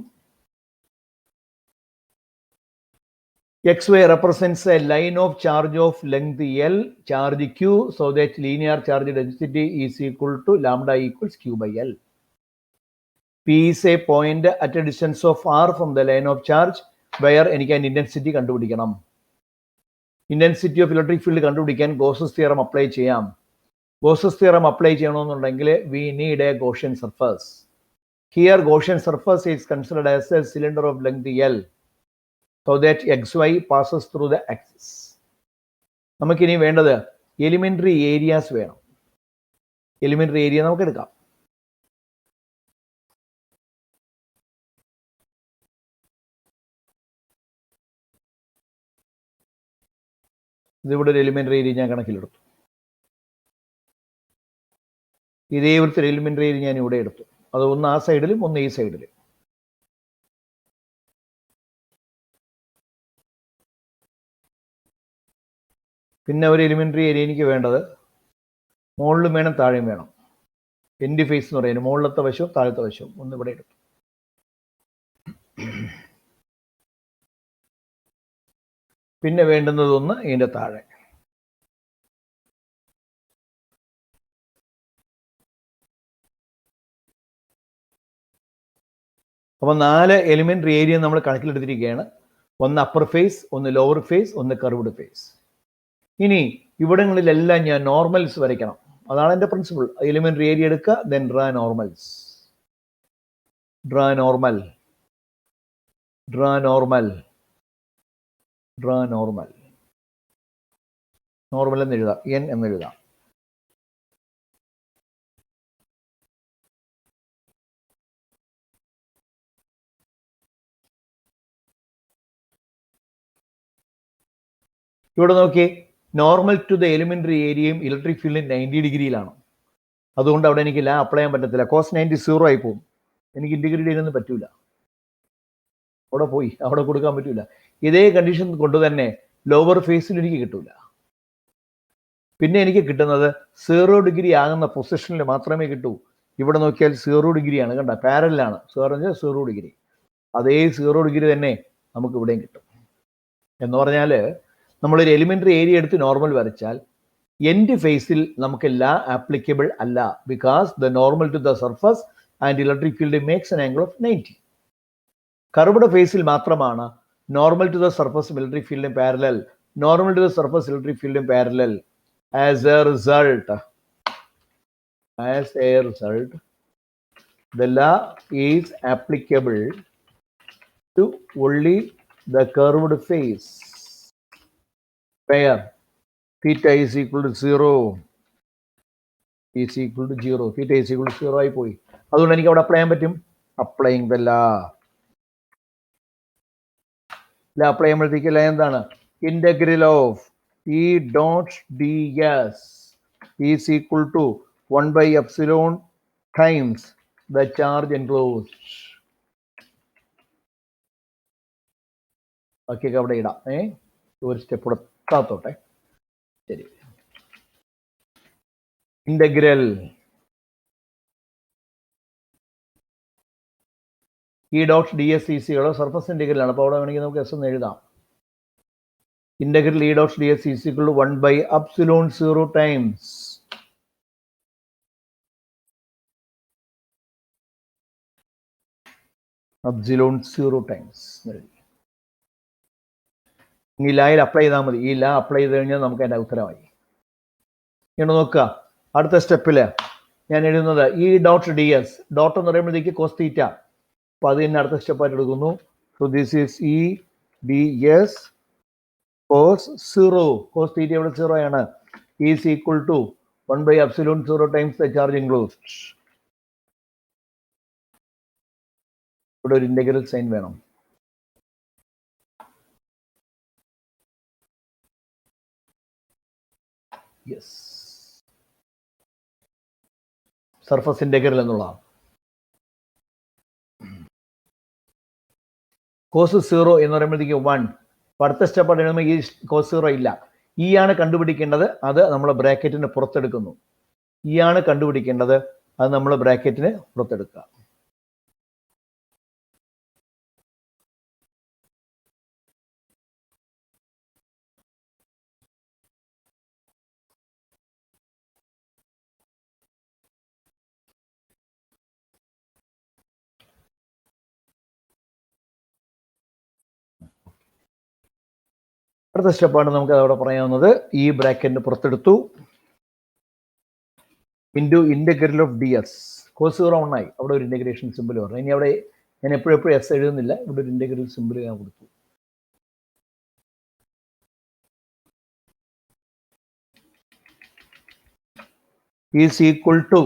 XY represents a line of charge of length L, charge Q, so that linear charge density is equal to lambda equals Q by L. P is a point at a distance of R from the line of charge where എനിക്ക് intensity കണ്ടുപിടിക്കണം. Intensity of electric field കണ്ടുപിടിക്കാൻ Gauss's theorem apply ചെയ്യാം. Gauss's theorem apply ചെയ്യണമെന്നുണ്ടെങ്കിൽ we need a Gaussian surface. Here Gaussian surface is considered as a cylinder of length L, so that XY passes through the axis. നമുക്കിനി വേണ്ടത് elementary areas വേണം. Elementary area നമുക്ക് എടുക്കാം. ഇതിവിടെ ഒരു elementary area ഞാൻ കണക്കിലെടുത്തു. ഇതേപോലത്തെ ഒരു എലിമെന്ററി ഏരിയ ഞാൻ ഇവിടെ എടുത്തു. അത് ഒന്ന് ആ സൈഡിലും ഒന്ന് ഈ സൈഡിലും. പിന്നെ ഒരു എലിമെന്ററി ഏരിയ എനിക്ക് വേണ്ടത് മുകളിലും വേണം താഴെയും വേണം. എൻഡ് ഫേസ് എന്ന് പറയുന്നത് മുകളിലത്തെ വശവും താഴത്തെ വശവും ഒന്ന് ഇവിടെ എടുത്തു. പിന്നെ വേണ്ടുന്നത് ഒന്ന് ഇതിൻ്റെ താഴെ. അപ്പോൾ 4 എലിമെന്ററി ഏരിയ നമ്മൾ കണക്കിലെടുത്തിരിക്കുകയാണ്. ഒന്ന് അപ്പർ ഫേസ്, ഒന്ന് ലോവർ ഫേസ്, ഒന്ന് കർവ്ഡ് ഫേസ്. ഇനി ഇവിടങ്ങളിലെല്ലാം ഞാൻ നോർമൽസ് വരയ്ക്കണം. അതാണ് എൻ്റെ പ്രിൻസിപ്പിൾ. എലിമെന്ററി ഏരിയ എടുക്കുക, then ഡ്രാ normals. ഡ്രാ normal, ഡ്രാ normal, ഡ്രാ normal. Normal എന്ന് എഴുതാം, എൻ എന്ന് എഴുതാം. ഇവിടെ നോക്കി, നോർമൽ ടു ദ എലിമെന്ററി ഏരിയയും ഇലക്ട്രിക് ഫീൽഡും 90 ഡിഗ്രിയിലാണ്. അതുകൊണ്ട് അവിടെ എനിക്ക് ലാ അപ്ലൈ ചെയ്യാൻ പറ്റത്തില്ല. കോസ് 90 0 ആയി പോകും. എനിക്ക് ഇന്റഗ്രേറ്റ് ചെയ്യാനൊന്നും പറ്റൂല. അവിടെ പോയി, അവിടെ കൊടുക്കാൻ പറ്റൂല. ഇതേ കണ്ടീഷൻ കൊണ്ട് തന്നെ ലോവർ ഫേസിൽ എനിക്ക് കിട്ടൂല. പിന്നെ എനിക്ക് കിട്ടുന്നത് 0 ഡിഗ്രി ആകുന്ന പൊസിഷനിൽ മാത്രമേ കിട്ടൂ. ഇവിടെ നോക്കിയാൽ 0 ഡിഗ്രിയാണ്, കണ്ട, പാരലാണ്. 0 ഡിഗ്രി. അതേ 0 ഡിഗ്രി തന്നെ നമുക്ക് ഇവിടെയും കിട്ടും. എന്ന് പറഞ്ഞാൽ നമ്മളൊരു എലിമെന്ററി ഏരിയ എടുത്ത് നോർമൽ വരച്ചാൽ എൻഡ് ഫേസിൽ നമുക്ക് ലാ ആപ്ലിക്കബിൾ അല്ല. Because the normal to the surface and electric field makes an angle of 90. Curved ഫേസിൽ മാത്രമാണ് normal to the surface electric ഫീൽഡും parallel, normal to the surface electric ഫീൽഡും parallel. As a result, the law is applicable to only the curved face, where theta is equal to 0, is equal to 0. Theta is equal to 0 ആയി പോയി. അതുകൊണ്ട് എനിക്ക് അവിടെ apply ചെയ്യാൻ പറ്റും. Applying the law. ലാ apply ചെയ്യുമ്പോഴത്തേക്ക് ലാ എന്താണ്? Integral of E dot ds is equal to 1 by epsilon times the charge enclosed. ബാക്കിയൊക്കെ അവിടെ ഇടാം. ഒരു സ്റ്റെപ്പ് കൂടെ താത്തോട്ടെ. ശരി. Integral E dot D S E സിയുടെ സർഫസ് ഇന്റഗ്രലാണ്. അപ്പോൾ അവിടെ വേണമെങ്കിൽ നമുക്ക് എസ് എന്ന് എഴുതാം. Integral E dot D S is equal to 1 by epsilon 0 times epsilon 0 times. ഈ ലായിൽ അപ്ലൈ ചെയ്താൽ മതി. ഈ ലാ അപ്ലൈ ചെയ്ത് കഴിഞ്ഞാൽ നമുക്ക് അതിൻ്റെ ഉത്തരമായി. ഇങ്ങനെ നോക്കുക. അടുത്ത സ്റ്റെപ്പിൽ ഞാൻ എഴുതുന്നത് E dot D S. Dot എന്ന് പറയുമ്പോഴത്തേക്ക് കോസ് തീറ്റ. അപ്പോൾ അത് തന്നെ അടുത്ത സ്റ്റെപ്പായിട്ട് എടുക്കുന്നു. So this is E D S cos 0. Cos theta ഇവിടെ 0 ആണ്. Is equal to 1 by epsilon 0 times the charge enclosed. ഇവിടെ ഒരു ഇന്റഗ്രൽ സൈൻ വേണം. യെസ്, സർഫസ് ഇന്റഗ്രൽ എന്നുള്ളതാണ്. കോസ് 0 എന്ന് പറയുമ്പോഴത്തേക്ക് 1. അടുത്ത സ്റ്റെപ്പ് എഴുതുമ്പോൾ ഈ കോസ് 0 ഇല്ല. ഈ ആണ് കണ്ടുപിടിക്കേണ്ടത്. അത് നമ്മൾ ബ്രാക്കറ്റിന് പുറത്തെടുക്കുന്നു. ഈ ആണ് കണ്ടുപിടിക്കേണ്ടത്. അത് നമ്മൾ ബ്രാക്കറ്റിന് പുറത്തെടുക്കുക. അടുത്ത സ്റ്റെപ്പാണ് നമുക്ക് അതവിടെ പറയാവുന്നത്. ഈ ബ്രാക്കറ്റിന് പുറത്തെടുത്തു. Into integral of D S. Cos 0 1 അവിടെ ഒരു ഇന്റഗ്രേഷൻ സിമ്പിൾ പറഞ്ഞു. ഇനി അവിടെ ഞാൻ എപ്പോഴും എസ് എഴുതുന്നില്ല. ഇവിടെ ഒരു ഇന്റഗ്രൽ സിമ്പിൾ ഞാൻ കൊടുത്തു. Is equal to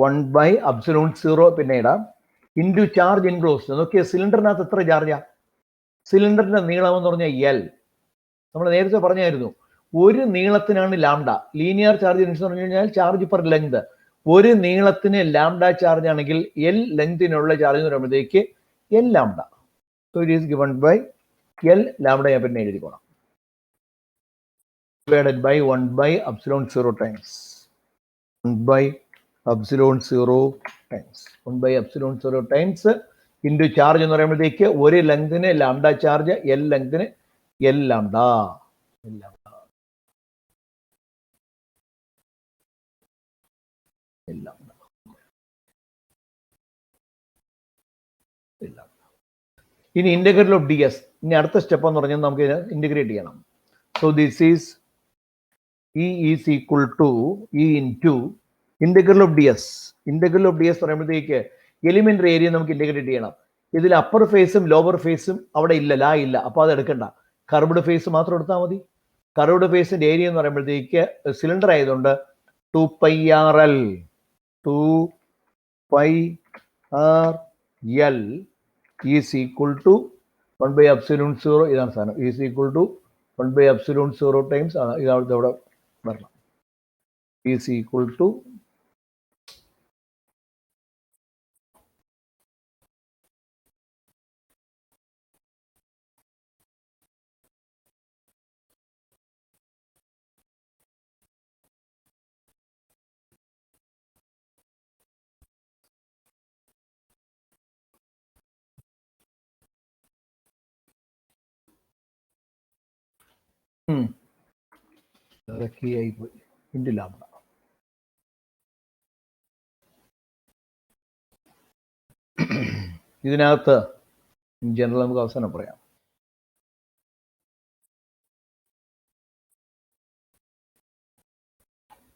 1 by epsilon 0 പിന്നെ ഇടാം ഇൻറ്റു ചാർജ് എൻക്ലോസ്ഡ്. നോക്കിയാൽ സിലിണ്ടറിനകത്ത് എത്ര ചാർജാ? സിലിണ്ടറിന്റെ നീളം എന്ന് പറഞ്ഞാൽ എൽ. നമ്മൾ നേരത്തെ പറഞ്ഞായിരുന്നു ഒരു നീളത്തിനാണ് ലാംഡ. ലീനിയർ ചാർജ് എന്ന് പറഞ്ഞു കഴിഞ്ഞാൽ ചാർജ് പെർ ലെങ്ത്. ഒരു നീളത്തിന് ലാംഡ ചാർജ് ആണെങ്കിൽ എൽ ലെങ്തിനുള്ള ചാർജ് എന്ന് പറയുമ്പോഴത്തേക്ക് L lambda. So it is given by L lambda. ഞാൻ പിന്നെ എഴുതിക്കോണം. Divided by 1 by epsilon 0 times 1 by epsilon 0 times 1 by epsilon 0 times into charge എന്ന് പറയുമ്പോഴത്തേക്ക് ഒരു ലെങ്തിന് ലാംഡ ചാർജ്, എൽ ലെങ്തിന് എൽ ലാംഡ. ഇനി ഇന്റഗ്രൽ ഓഫ് ഡി എസ്. ഇനി അടുത്ത സ്റ്റെപ്പ് എന്ന് പറഞ്ഞാൽ നമുക്ക് ഇന്റഗ്രേറ്റ് ചെയ്യണം. So this is E is equal to E into integral of D S. Integral of D S പറയുമ്പോഴത്തേക്ക് എലിമെന്ററി ഏരിയ നമുക്ക് ഇന്റഗ്രേറ്റ് ചെയ്യണം. ഇതിൽ അപ്പർ ഫേസും ലോവർ ഫേസും അവിടെ ഇല്ല, ലാ ഇല്ല. അപ്പോൾ അത് എടുക്കണ്ട. കർവ്ഡ് ഫേസ് മാത്രം എടുത്താൽ മതി. കർവ്ഡ് ഫേസിന്റെ ഏരിയ എന്ന് പറയുമ്പോഴത്തേക്ക് സിലിണ്ടർ ആയതുകൊണ്ട് 2πRL 2πRL is equal to 1 by epsilon 0. ഇതാണ് സാധനം. Is equal to 1 by epsilon 0 times ആണ്. ഇതാണ് ഇവിടെ വരണം. ഈസ് ഈക്വൽ ടു പോയി ഇൻറ്റു ലാംഡ. ഇതിനകത്ത് ജനറൽ നമുക്ക് അവസാനം പറയാം.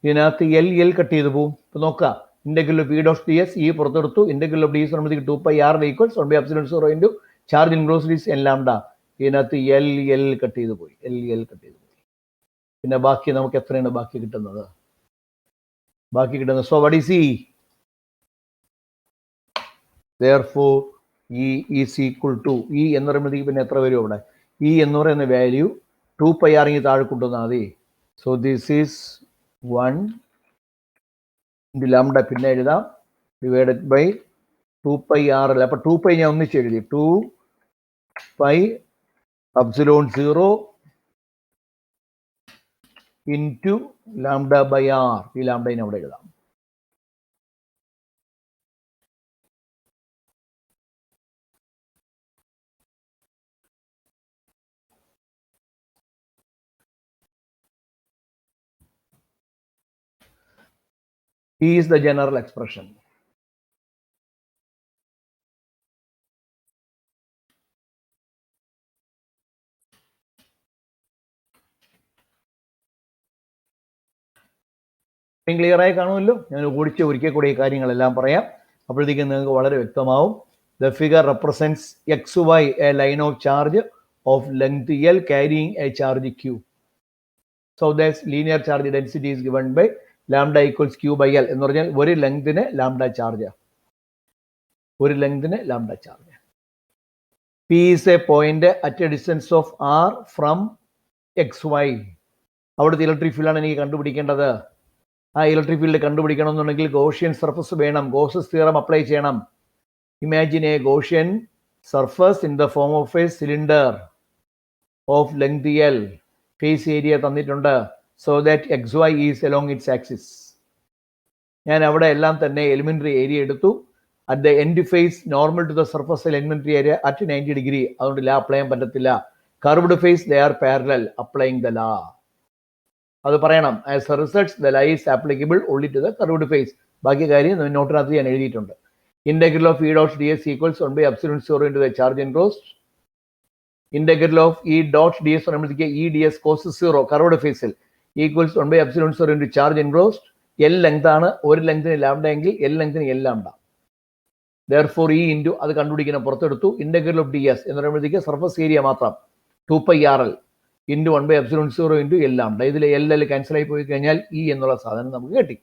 ഇതിനകത്ത് എൽ കട്ട് ചെയ്ത് പോവും. ഇപ്പൊ നോക്കുക. Integral of E dot D S ഈ പുറത്തെടുത്തു. ഇന്റഗ്രൽ ഓഫ് ഡി എസ് പറയുമ്പോഴത്തേക്ക് 2πR equals 1 by epsilon 0 into charge enclosed is L lambda. ഇതിനകത്ത് എൽ കട്ട് ചെയ്ത് പോയി. എൽ കട്ട് ചെയ്ത് പോയി. പിന്നെ ബാക്കി നമുക്ക് എത്രയാണ് ബാക്കി കിട്ടുന്നത്? So what is E? therefore E is equal to E എന്ന് പറയുമ്പോഴത്തേക്ക് പിന്നെ എത്ര വരും അവിടെ? E എന്ന് പറയുന്ന വാല്യൂ 2πR താഴെ കൊണ്ടുവന്നാൽ മതി. So this is 1 into lambda പിന്നെ എഴുതാം. Divided by 2 pi RL. അപ്പോൾ 2 pi ഞാൻ ഒന്നിച്ച് എഴുതി, 2 pi epsilon 0 into lambda by R. ഈ ലാംഡയിനെ അവിടെ എഴുതാം. P is the general expression. Clear ആയി കാണുമല്ലോ. ഞാൻ ഒരിക്കൽ കൂടി ഈ കാര്യങ്ങളെല്ലാം പറയാം, അപ്പോഴത്തേക്കും നിങ്ങൾക്ക് വളരെ വ്യക്തമാവും. The figure represents XY, a line of charge of length L carrying a charge Q. So this linear charge density is given by lambda equals Q by L. എന്ന് പറഞ്ഞാൽ ഒരു ലെങ്തിന് ലാംഡ ചാർജ്, ഒരു ലെങ്തിന് lambda charge. P is a point at a distance of R from XY. അവിടുത്തെ electric ഫീൽഡാണ് എനിക്ക് കണ്ടുപിടിക്കേണ്ടത്. ആ ഇലക്ട്രിക് ഫീൽഡ് കണ്ടുപിടിക്കണമെന്നുണ്ടെങ്കിൽ ഗോഷ്യൻ സർഫസ് വേണം, ഗോസസ് തിയറം അപ്ലൈ ചെയ്യണം. Imagine a Gaussian surface in the form of a cylinder of length L. Face area തന്നിട്ടുണ്ട്. So that XY is along its axis. ഞാൻ അവിടെ എല്ലാം തന്നെ എലിമെന്ററി ഏരിയ എടുത്തു. At the end face normal to the surface elementary area at 90 degree. അതുകൊണ്ട് law apply ചെയ്യാൻ പറ്റത്തില്ല. Curved face they are parallel, applying the law. അത് പറയണം. As a result the law is applicable only to the curved face. ബാക്കി കാര്യം നോട്ടിനകത്ത് ഞാൻ എഴുതിയിട്ടുണ്ട്. Integral of E dot ds equals 1 by epsilon 0 into the charge enclosed. ഇന്റഗ്രൽ of E dot ds പറയുമ്പോഴത്തേക്ക് E ds cos 0 curved ഫേസിൽ equals 1 by epsilon 0 into charge enclosed. L length ആണ്, ഒരു ലെങ്തിന് ലാംഡ എങ്കിൽ L ലെങ്തിന് L lambda. Therefore E into അത് കണ്ടുപിടിക്കുന്ന പുറത്തെടുത്തു. ഇന്റഗ്രൽ ഓഫ് ds എന്ന് പറയുമ്പോഴത്തേക്ക് സർഫസ് ഏരിയ മാത്രം 2 pi RL into 1 by epsilon 0 into L lambda. ഇതിൽ L ക്യാൻസൽ ആയി പോയി കഴിഞ്ഞാൽ E എന്നുള്ള സാധനം നമുക്ക് കിട്ടി.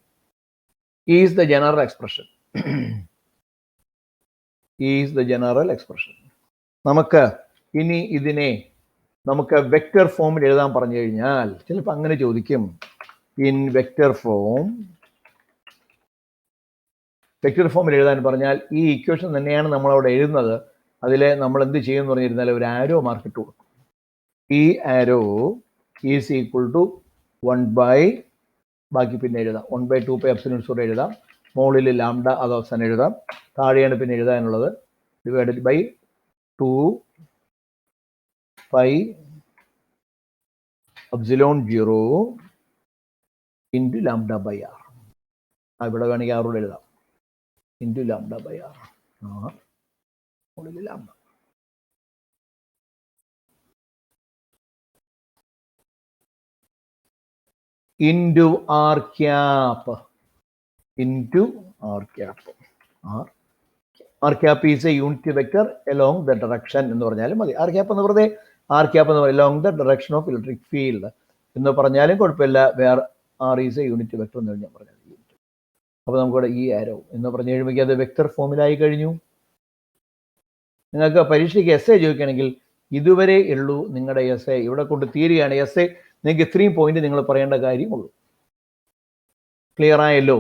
E is the general expression. E is the general expression. നമുക്ക് ഇനി ഇതിനെ നമുക്ക് വെക്റ്റർ ഫോമിൽ എഴുതാൻ പറഞ്ഞു കഴിഞ്ഞാൽ ചിലപ്പോൾ അങ്ങനെ ചോദിക്കും. ഇൻ വെക്റ്റർ ഫോം, വെക്റ്റർ ഫോമിൽ എഴുതാൻ പറഞ്ഞാൽ ഈ ഇക്വേഷൻ തന്നെയാണ് നമ്മളവിടെ എഴുതുന്നത്. അതിൽ നമ്മൾ എന്ത് ചെയ്യുമെന്ന് പറഞ്ഞിരുന്നാൽ ഒരു ആരോ മാർക്ക് ഇട്ട് കൊടുക്കും. ഈ ആരോ ഈസ് ഈക്വൽ ടു 1 by, ബാക്കി പിന്നെ എഴുതാം 1 by 2 pi epsilon 0 എഴുതാം. മുകളിൽ ലാംഡ അത് അവസാനം എഴുതാം. താഴെയാണ് പിന്നെ എഴുതാനുള്ളത്. Divided by 2 pi epsilon 0 into lambda by R. ഇവിടെ വേണമെങ്കിൽ ആറോട് എഴുതാം. Into lambda by R. മുകളിൽ lambda. Into R cap. Into R cap. R cap is a unit vector along the direction എന്ന് പറഞ്ഞാലും മതി. ആർ ക്യാപ്പ് എന്ന് വെറുതെ ആർ ക്യാപ്പ് എന്ന് പറയും along the direction of electric field എന്ന് പറഞ്ഞാലും കുഴപ്പമില്ല. Where R is a unit vector എന്ന് ഞാൻ പറഞ്ഞത്. അപ്പോൾ നമുക്കിവിടെ ഈ ആരോ എന്ന് പറഞ്ഞു കഴിയുമ്പോൾ അത് വെക്ടർ ഫോമിലായി കഴിഞ്ഞു. നിങ്ങൾക്ക് പരീക്ഷയ്ക്ക് എസ്സേ ചോദിക്കുകയാണെങ്കിൽ ഇതുവരെ ഉള്ളൂ നിങ്ങളുടെ എസ്സേ. ഇവിടെ കൊണ്ട് തീരുകയാണ് എസ്സേ. നിങ്ങൾക്ക് ഇത്രയും പോയിന്റ് നിങ്ങൾ പറയേണ്ട കാര്യമുള്ളൂ. ക്ലിയർ ആയല്ലോ.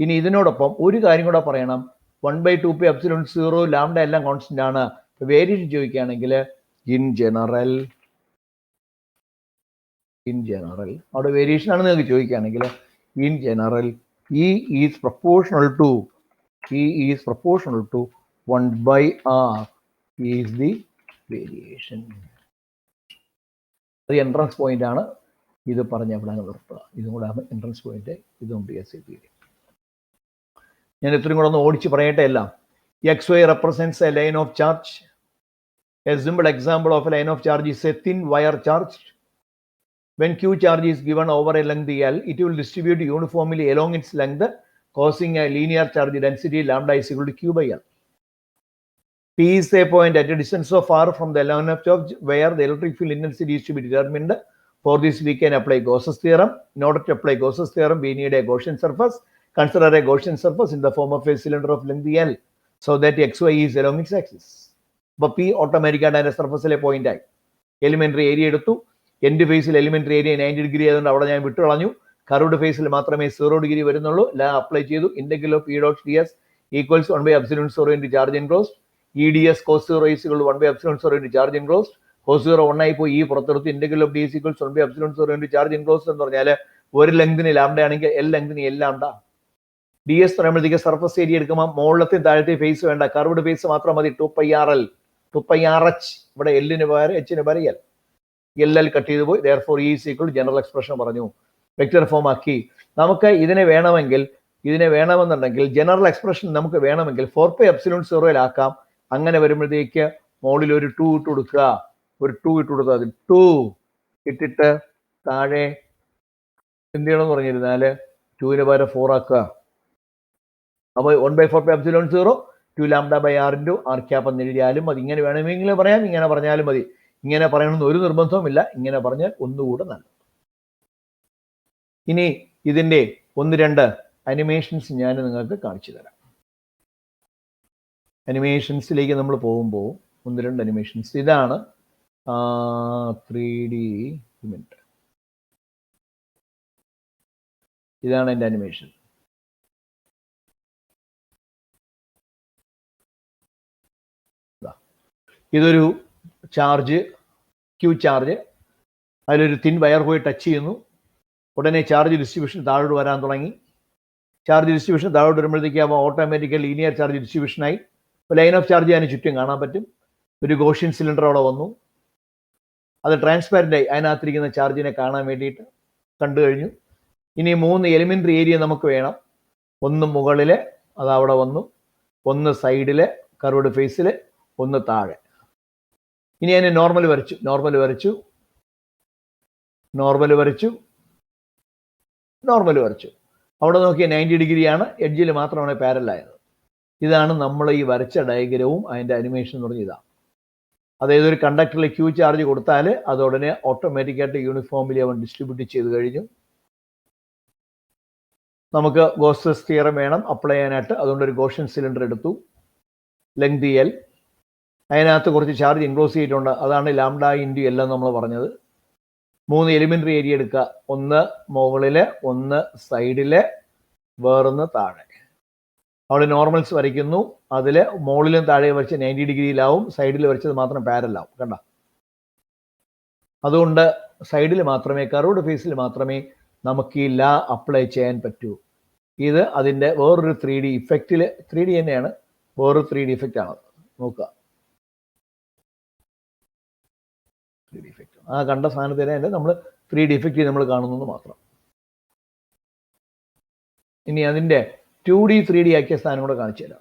ഇനി ഇതിനോടൊപ്പം ഒരു കാര്യം കൂടെ പറയണം. 1 by 2 pi epsilon 0 ലാംഡ എല്ലാം കോൺസ്റ്റന്റ് ആണ്. വേരിയേഷൻ ചോദിക്കുകയാണെങ്കിൽ ഇൻ ജനറൽ അവിടെ വേരിയേഷൻ ആണ് നിങ്ങൾക്ക് ചോദിക്കുകയാണെങ്കിൽ in general E is proportional to 1 by R is the variation. അത് എൻട്രൻസ് പോയിന്റ് ആണ്. ഇത് പറഞ്ഞ എവിടെയാണ് നിർത്തുക. ഇതും കൂടെ എൻട്രൻസ് പോയിന്റ്. ഇതും PSC. ഞാൻ ഇത്രയും കൂടെ ഒന്ന് ഓടിച്ച് പറയട്ടെ എല്ലാം. XY represents a line of charge. A simple example of a line of charge is a thin wire charge. When Q charge is given over a length L, it will distribute uniformly along its length, causing a linear charge density lambda is equal to Q by L. P is a point at a distance of R from the line of charge where the electric field intensity is to be determined. For this, we can apply Gauss's theorem. In order to apply Gauss's theorem, we need a Gaussian surface. Consider a Gaussian surface in the form of a cylinder of length L, so that XY is along its axis. But P automatically and a surface point I. Elementary area എടുത്തു. End ഫേസിൽ elementary area 90 degree ആയതുകൊണ്ട് അവിടെ ഞാൻ വിട്ടു കളഞ്ഞു. Curved ഫേസിൽ മാത്രമേ 0 degree വരുന്നുള്ളൂ. ലാ അപ്ലൈ ചെയ്തു. Integral of E dot ds equals 1/ε0 into charge enclosed. EDS cos 0 is equal to 1/ε0 into charge enclosed. cos 0 1 ആയി പോയി, പുറത്തെടുത്ത് integral of d is equals 1/ε0 into charge enclosed എന്ന് പറഞ്ഞാൽ ഒരു ലെങ്തിന് ലാംഡ ആണെങ്കിൽ എൽ ലെങ്തിന് എൽ ലാംഡ. DS പറയുമ്പോഴത്തേക്ക് സർഫസ് ഏരിയ എടുക്കുമ്പോൾ മുകളിലത്തെ താഴത്തെ ഫേസ് വേണ്ട, കർവ്ഡ് ഫേസ് മാത്രം മതി. 2πRL 2πRH, ഇവിടെ എല്ലിന് പകരം എച്ചിന് പകരം എൽ. എൽ കട്ട് ചെയ്ത് പോയി. therefore E is equal to general expression പറഞ്ഞു, വെക്ടർ ഫോം ആക്കി. നമുക്ക് ഇതിനെ വേണമെന്നുണ്ടെങ്കിൽ ജനറൽ എക്സ്പ്രഷൻ നമുക്ക് വേണമെങ്കിൽ 4πε0 ആക്കാം. അങ്ങനെ വരുമ്പോഴത്തേക്ക് മുകളിൽ ഒരു 2 ഇട്ട് കൊടുക്കുക, ഒരു 2 ഇട്ട് കൊടുക്കുക. അത് 2 ഇട്ടിട്ട് താഴെ എന്ത് ചെയ്യണമെന്ന് പറഞ്ഞിരുന്നാല് 2ന് പകരം 4 ആക്കുക. അപ്പോൾ 1/4πε0 2λ/r into r cap എന്ന് എഴുതിയാലും മതി. ഇങ്ങനെ വേണമെങ്കിൽ പറയാം, ഇങ്ങനെ പറഞ്ഞാലും മതി. ഇങ്ങനെ പറയണമെന്ന് ഒരു നിർബന്ധവുമില്ല, ഇങ്ങനെ പറഞ്ഞാൽ ഒന്നുകൂടെ നല്ലത്. ഇനി ഇതിന്റെ 1-2 അനിമേഷൻസ് ഞാൻ നിങ്ങൾക്ക് കാണിച്ചു തരാം. അനിമേഷൻസിലേക്ക് നമ്മൾ പോകുമ്പോൾ 1-2 അനിമേഷൻസ്. ഇതാണ് 3D മിനിറ്റ്. ഇതാണ് എൻ്റെ അനിമേഷൻ. ഇതൊരു ചാർജ്, ക്യൂ ചാർജ്. അതിലൊരു തിൻ വയർ പോയി ടച്ച് ചെയ്യുന്നു. ഉടനെ ചാർജ് ഡിസ്ട്രിബ്യൂഷൻ താഴോട്ട് വരാൻ തുടങ്ങി. ചാർജ് ഡിസ്ട്രിബ്യൂഷൻ താഴോട്ട് വരുമ്പോഴത്തേക്ക് അവ ഓട്ടോമാറ്റിക്കൽ ലീനിയർ ചാർജ് ഡിസ്ട്രിബ്യൂഷനായി. ലൈൻ ഓഫ് ചാർജ് അതിന് ചുറ്റും കാണാൻ പറ്റും. ഒരു ഗോഷ്യൻ സിലിണ്ടർ അവിടെ വന്നു. അത് ട്രാൻസ്പാരൻ്റ് ആയി അതിനകത്തിരിക്കുന്ന ചാർജിനെ കാണാൻ വേണ്ടിയിട്ട് കണ്ടു കഴിഞ്ഞു. ഇനി 3 എലിമെൻ്ററി ഏരിയ നമുക്ക് വേണം. ഒന്ന് മുകളിൽ, അത് അവിടെ വന്നു. ഒന്ന് സൈഡിൽ കർവ്ഡ് ഫേസിൽ, ഒന്ന് താഴെ. ഇനി അതിനെ നോർമൽ വരച്ചു. അവിടെ നോക്കിയാൽ 90 ഡിഗ്രിയാണ്, എഡ്ജിൽ മാത്രമാണ് പാരലായത്. ഇതാണ് നമ്മൾ ഈ വരച്ച ഡയഗ്രവും അതിൻ്റെ അനിമേഷൻ എന്ന് പറഞ്ഞാൽ ഇതാണ്. അതായത് ഒരു കണ്ടക്ടറിൽ ക്യൂ ചാർജ് കൊടുത്താൽ അത് ഉടനെ ഓട്ടോമാറ്റിക്കായിട്ട് യൂണിഫോമിലി അവൻ ഡിസ്ട്രിബ്യൂട്ട് ചെയ്ത് കഴിഞ്ഞു. നമുക്ക് ഗോസസ് തിയറം വേണം അപ്ലൈ ചെയ്യാനായിട്ട്. അതുകൊണ്ട് ഒരു ഗോഷ്യൻ സിലിണ്ടർ എടുത്തു, ലെങ്ത് എൽ. അതിനകത്ത് കുറച്ച് ചാർജ് ഇൻക്ലോസ് ചെയ്തിട്ടുണ്ട്. അതാണ് ലാംഡ ഇൻറ്റു എൽ എന്ന് നമ്മൾ പറഞ്ഞത്. 3 എലിമെൻ്ററി ഏരിയ എടുക്കുക. ഒന്ന് മുകളിൽ, ഒന്ന് സൈഡിൽ, വേറൊന്ന് താഴെ. അവിടെ നോർമൽസ് വരയ്ക്കുന്നു. അതിൽ മുകളിലും താഴെ വരച്ച് 90 ഡിഗ്രിയിലാവും, സൈഡിൽ വരച്ചത് മാത്രം പാരലാവും. കണ്ട, അതുകൊണ്ട് സൈഡിൽ മാത്രമേ, കർവ്ഡ് ഫേസിൽ മാത്രമേ നമുക്ക് ഈ ലാ അപ്ലൈ ചെയ്യാൻ പറ്റൂ. ഇത് അതിൻ്റെ വേറൊരു 3D ഇഫക്റ്റിൽ, 3D തന്നെയാണ്, വേറൊരു 3D ഇഫക്റ്റ് ആണ്. നോക്കുക, 3D ഇഫക്റ്റ്. ആ കണ്ട സാധനത്തിനെ നമ്മൾ 3D ഇഫക്റ്റ് നമ്മൾ കാണുന്നത് മാത്രം. ഇനി അതിൻ്റെ 2D 3D ആക്കിയ സാധനം കൂടെ കാണിച്ചു തരാം.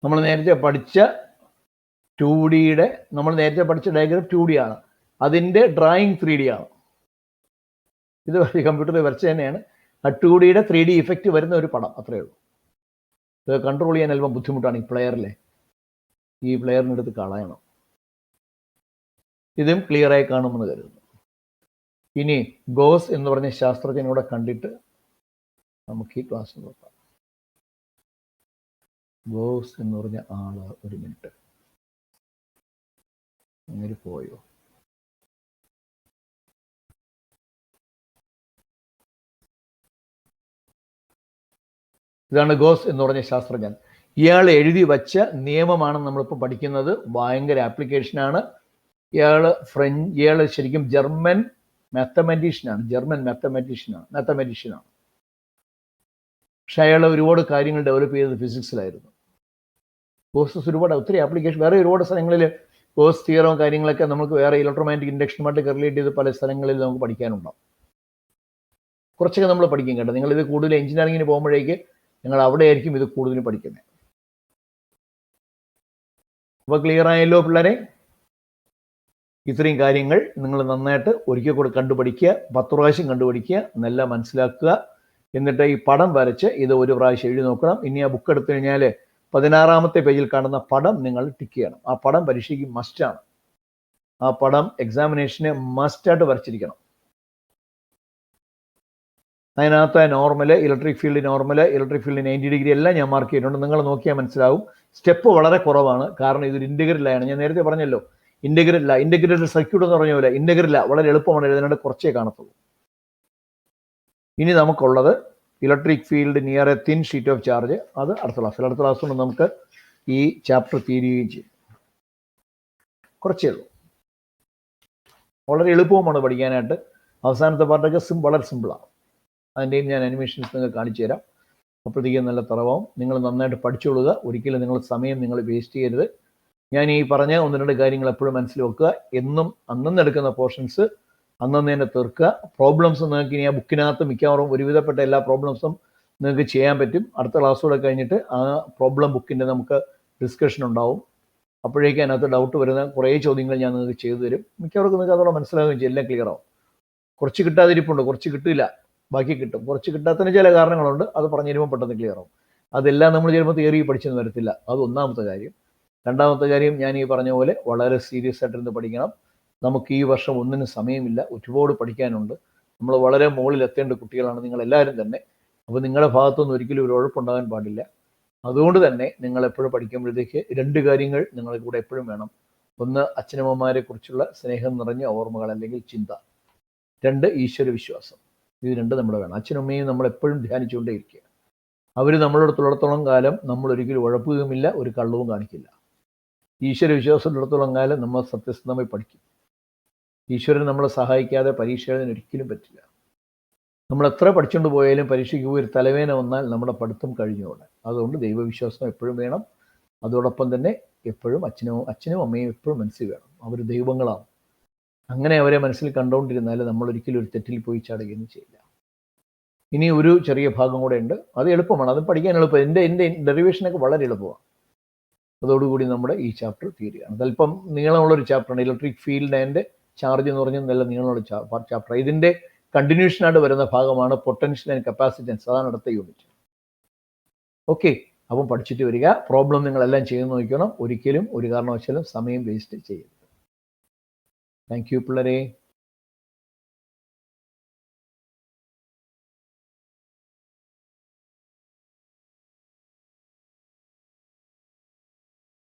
നമ്മൾ നേരത്തെ പഠിച്ച 2Dയുടെ ഡയഗ്രം 2D ആണ്. അതിൻ്റെ ഡ്രോയിങ് 3D ആണ്. ഇത് കമ്പ്യൂട്ടറിൽ വരച്ച് തന്നെയാണ്. ആ 2Dയുടെ 3D ഇഫക്റ്റ് വരുന്ന ഒരു പടം, അത്രയേ ഉള്ളൂ. ഇത് കൺട്രോൾ ചെയ്യാൻ അല്പം ബുദ്ധിമുട്ടാണ്. ഈ പ്ലെയറിനെടുത്ത് കളയണം. ഇതും ക്ലിയറായി കാണുമെന്ന് കരുതുന്നു. ഇനി ഗോസ് എന്ന് പറഞ്ഞ ശാസ്ത്രജ്ഞനൂടെ കണ്ടിട്ട് നമുക്ക് ഈ ക്ലാസ് നോക്കാം. ഗോസ് എന്ന് പറഞ്ഞ ആള്, ഒരു മിനിറ്റ്, അങ്ങനെ പോയോ? ഇതാണ് ഗോസ് എന്ന് പറഞ്ഞ ശാസ്ത്രജ്ഞൻ. ഇയാൾ എഴുതി വച്ച നിയമമാണ് നമ്മളിപ്പോൾ പഠിക്കുന്നത്. ഭയങ്കര ആപ്ലിക്കേഷനാണ്. ഇയാൾ ശരിക്കും ജർമ്മൻ മാത്തമാറ്റീഷ്യനാണ്. പക്ഷെ അയാൾ ഒരുപാട് കാര്യങ്ങൾ ഡെവലപ്പ് ചെയ്തത് ഫിസിക്സിലായിരുന്നു. ഗോസസ് ഒത്തിരി ആപ്ലിക്കേഷൻ വേറെ ഒരുപാട് സ്ഥലങ്ങളിൽ ഗോസ് തിയറവും കാര്യങ്ങളൊക്കെ നമുക്ക് വേറെ ഇലക്ട്രോമാഗ്നറ്റിക് ഇൻഡക്ഷനുമായിട്ട് റിലേറ്റ് ചെയ്ത് പല സ്ഥലങ്ങളിൽ നമുക്ക് പഠിക്കാനുണ്ടാവും. കുറച്ചൊക്കെ നമ്മൾ പഠിക്കും കേട്ടോ. നിങ്ങളിത് കൂടുതൽ എഞ്ചിനീയറിങ്ങിന് പോകുമ്പോഴേക്ക് നിങ്ങൾ അവിടെ ആയിരിക്കും ഇത് കൂടുതൽ പഠിക്കുന്നത്. അപ്പോൾ ക്ലിയർ ആയല്ലോ പിള്ളേരെ? ഇത്രയും കാര്യങ്ങൾ നിങ്ങൾ നന്നായിട്ട് ഒരിക്കൽ കൂടെ കണ്ടുപഠിക്കുക, 10 പ്രാവശ്യം കണ്ടുപഠിക്കുക, എന്നെല്ലാം മനസ്സിലാക്കുക. എന്നിട്ട് ഈ പടം വരച്ച് ഇത് ഒരു പ്രാവശ്യം എഴുതി നോക്കണം. ഇനി ആ ബുക്ക് എടുത്തു കഴിഞ്ഞാൽ 16-ാമത്തെ പേജിൽ കാണുന്ന പടം നിങ്ങൾ ടിക്ക് ചെയ്യണം. ആ പടം പരീക്ഷയ്ക്ക് മസ്റ്റാണ്. ആ പടം എക്സാമിനേഷന് മസ്റ്റായിട്ട് വരച്ചിരിക്കണം. അതിനകത്ത് normal, electric field normal, electric field 90 degree എല്ലാം ഞാൻ മാർക്ക് ചെയ്തിട്ടുണ്ട്. നിങ്ങൾ നോക്കിയാൽ മനസ്സിലാവും. സ്റ്റെപ്പ് വളരെ കുറവാണ്, കാരണം ഇതൊരു ഇൻറ്റഗ്രലാണ്. ഞാൻ നേരത്തെ പറഞ്ഞല്ലോ, ഇൻറ്റഗ്രേറ്റഡ് സർക്യൂട്ട് എന്ന് പറഞ്ഞ പോലെ ഇൻറ്റഗ്രല വളരെ എളുപ്പമാണ് എഴുതാനായിട്ട്, കുറച്ചേ കാണത്തുള്ളൂ. ഇനി നമുക്കുള്ളത് electric field near A thin sheet of charge. അത് അടുത്ത ക്ലാസ് കൊണ്ട് നമുക്ക് ഈ ചാപ്റ്റർ തീരുകയും ചെയ്യും. കുറച്ചേ ഉള്ളൂ, വളരെ എളുപ്പവുമാണ് പഠിക്കാനായിട്ട്. അവസാനത്തെ പാർട്ടൊക്കെ വളരെ സിമ്പിളാണ്. അതിൻ്റെയും ഞാൻ അനിമേഷൻസ് നിങ്ങൾക്ക് കാണിച്ചു തരാം. അപ്പോഴത്തേക്കും നല്ല തറവാവും. നിങ്ങൾ നന്നായിട്ട് പഠിച്ചുകൊള്ളുക. ഒരിക്കലും നിങ്ങൾ സമയം നിങ്ങൾ വേസ്റ്റ് ചെയ്യരുത്. ഞാൻ ഈ പറഞ്ഞ 1-2 കാര്യങ്ങൾ എപ്പോഴും മനസ്സിൽ വെക്കുക. എന്നും അന്നെടുക്കുന്ന പോർഷൻസ് അന്നന്ന് തന്നെ തീർക്കുക. പ്രോബ്ലംസ് നിങ്ങൾക്ക് ഇനി ആ ബുക്കിനകത്ത് മിക്കവാറും ഒരുവിധപ്പെട്ട എല്ലാ പ്രോബ്ലംസും നിങ്ങൾക്ക് ചെയ്യാൻ പറ്റും. അടുത്ത ക്ലാസ്സൂടെ കഴിഞ്ഞിട്ട് ആ പ്രോബ്ലം ബുക്കിൻ്റെ നമുക്ക് ഡിസ്കഷൻ ഉണ്ടാവും. അപ്പോഴേക്കും അതിനകത്ത് ഡൗട്ട് വരുന്ന കുറേ ചോദ്യങ്ങൾ ഞാൻ നിങ്ങൾക്ക് ചെയ്തു തരും. മിക്കവർക്കും നിങ്ങൾക്ക് അതോടെ മനസ്സിലാവുകയും ചെയ്യും, എല്ലാം ക്ലിയർ ആവും. കുറച്ച് കിട്ടാതിരിപ്പുണ്ട്, കുറച്ച് കിട്ടില്ല, ബാക്കി കിട്ടും. കുറച്ച് കിട്ടാത്തതിന് ചില കാരണങ്ങളുണ്ട്, അത് പറഞ്ഞു തരുമ്പോൾ പെട്ടെന്ന് ക്ലിയർ ആവും. അതെല്ലാം നമ്മൾ ചിലപ്പോൾ തിയറി പഠിച്ചെന്ന് വരത്തില്ല. അത് ഒന്നാമത്തെ കാര്യം. രണ്ടാമത്തെ കാര്യം, ഞാൻ ഈ പറഞ്ഞ പോലെ വളരെ സീരിയസ് ആയിട്ടിരുന്ന് പഠിക്കണം. നമുക്ക് ഈ വർഷം ഒന്നിനും സമയമില്ല, ഒരുപാട് പഠിക്കാനുണ്ട്. നമ്മൾ വളരെ മുകളിൽ എത്തേണ്ട കുട്ടികളാണ് നിങ്ങളെല്ലാവരും തന്നെ. അപ്പോൾ നിങ്ങളുടെ ഭാഗത്തുനിന്ന് ഒരിക്കലും ഒരു ഉഴപ്പുണ്ടാകാൻ പാടില്ല. അതുകൊണ്ട് തന്നെ നിങ്ങൾ എപ്പോഴും പഠിക്കുമ്പോഴത്തേക്ക് 2 കാര്യങ്ങൾ നിങ്ങളുടെ കൂടെ എപ്പോഴും വേണം. ഒന്ന്, അച്ഛനമ്മമാരെ കുറിച്ചുള്ള സ്നേഹം നിറഞ്ഞ ഓർമ്മകൾ അല്ലെങ്കിൽ ചിന്ത. 2, ഈശ്വര വിശ്വാസം. ഇത് 2 നമ്മുടെ വേണം. അച്ഛനും അമ്മയും നമ്മൾ എപ്പോഴും ധ്യാനിച്ചുകൊണ്ടേയിരിക്കുക. അവർ നമ്മളോടത്തോളം കാലം നമ്മൾ ഒരിക്കലും ഉഴപ്പുകയുമില്ല, ഒരു കള്ളവും കാണിക്കില്ല. ഈശ്വര വിശ്വാസത്തിടത്തോളം കാലം നമ്മൾ സത്യസന്ധമായി പഠിക്കും. ഈശ്വരൻ നമ്മളെ സഹായിക്കാതെ പരീക്ഷ എഴുതാൻ ഒരിക്കലും പറ്റില്ല. നമ്മൾ എത്ര പഠിച്ചുകൊണ്ട് പോയാലും പരീക്ഷയ്ക്ക് പോയി ഒരു തലവേദന വന്നാൽ നമ്മുടെ പഠിത്തം കഴിഞ്ഞോടെ. അതുകൊണ്ട് ദൈവവിശ്വാസം എപ്പോഴും വേണം. അതോടൊപ്പം തന്നെ എപ്പോഴും അച്ഛനും അമ്മയും എപ്പോഴും മനസ്സിൽ വേണം. അവർ ദൈവങ്ങളാണ്. അങ്ങനെ അവരെ മനസ്സിൽ കണ്ടുകൊണ്ടിരുന്നാൽ നമ്മൾ ഒരിക്കലും ഒരു തെറ്റിൽ പോയി ചാടുകയൊന്നും ചെയ്യില്ല. ഇനി ഒരു ചെറിയ ഭാഗം കൂടെ ഉണ്ട്, അത് എളുപ്പമാണ്, അത് പഠിക്കാൻ എളുപ്പം. എൻ്റെ ഡെറിവേഷനൊക്കെ വളരെ എളുപ്പമാണ്. അതോടുകൂടി നമ്മുടെ ഈ ചാപ്റ്റർ തീരുകയാണ്. അതല്പം നീളമുള്ളൊരു ചാപ്റ്ററാണ്. ഇലക്ട്രിക് ഫീൽഡ് ആൻഡ് ചാർജ് എന്ന് പറഞ്ഞാൽ നല്ല നീളമുള്ള ചാപ്റ്റർ. ഇതിൻ്റെ കണ്ടിന്യൂഷനായിട്ട് വരുന്ന ഭാഗമാണ് പൊട്ടൻഷ്യൽ ആൻഡ് കപ്പാസിറ്റൻസ്. അതാണ് അടുത്ത യൂണിറ്റ്. ഓക്കെ, അപ്പം പഠിച്ചിട്ട് വരിക. പ്രോബ്ലം നിങ്ങളെല്ലാം ചെയ്ത് നോക്കണം. ഒരിക്കലും ഒരു കാരണവശാലും സമയം വേസ്റ്റ് ചെയ്യരുത്. താങ്ക് യു പിള്ളേരെ.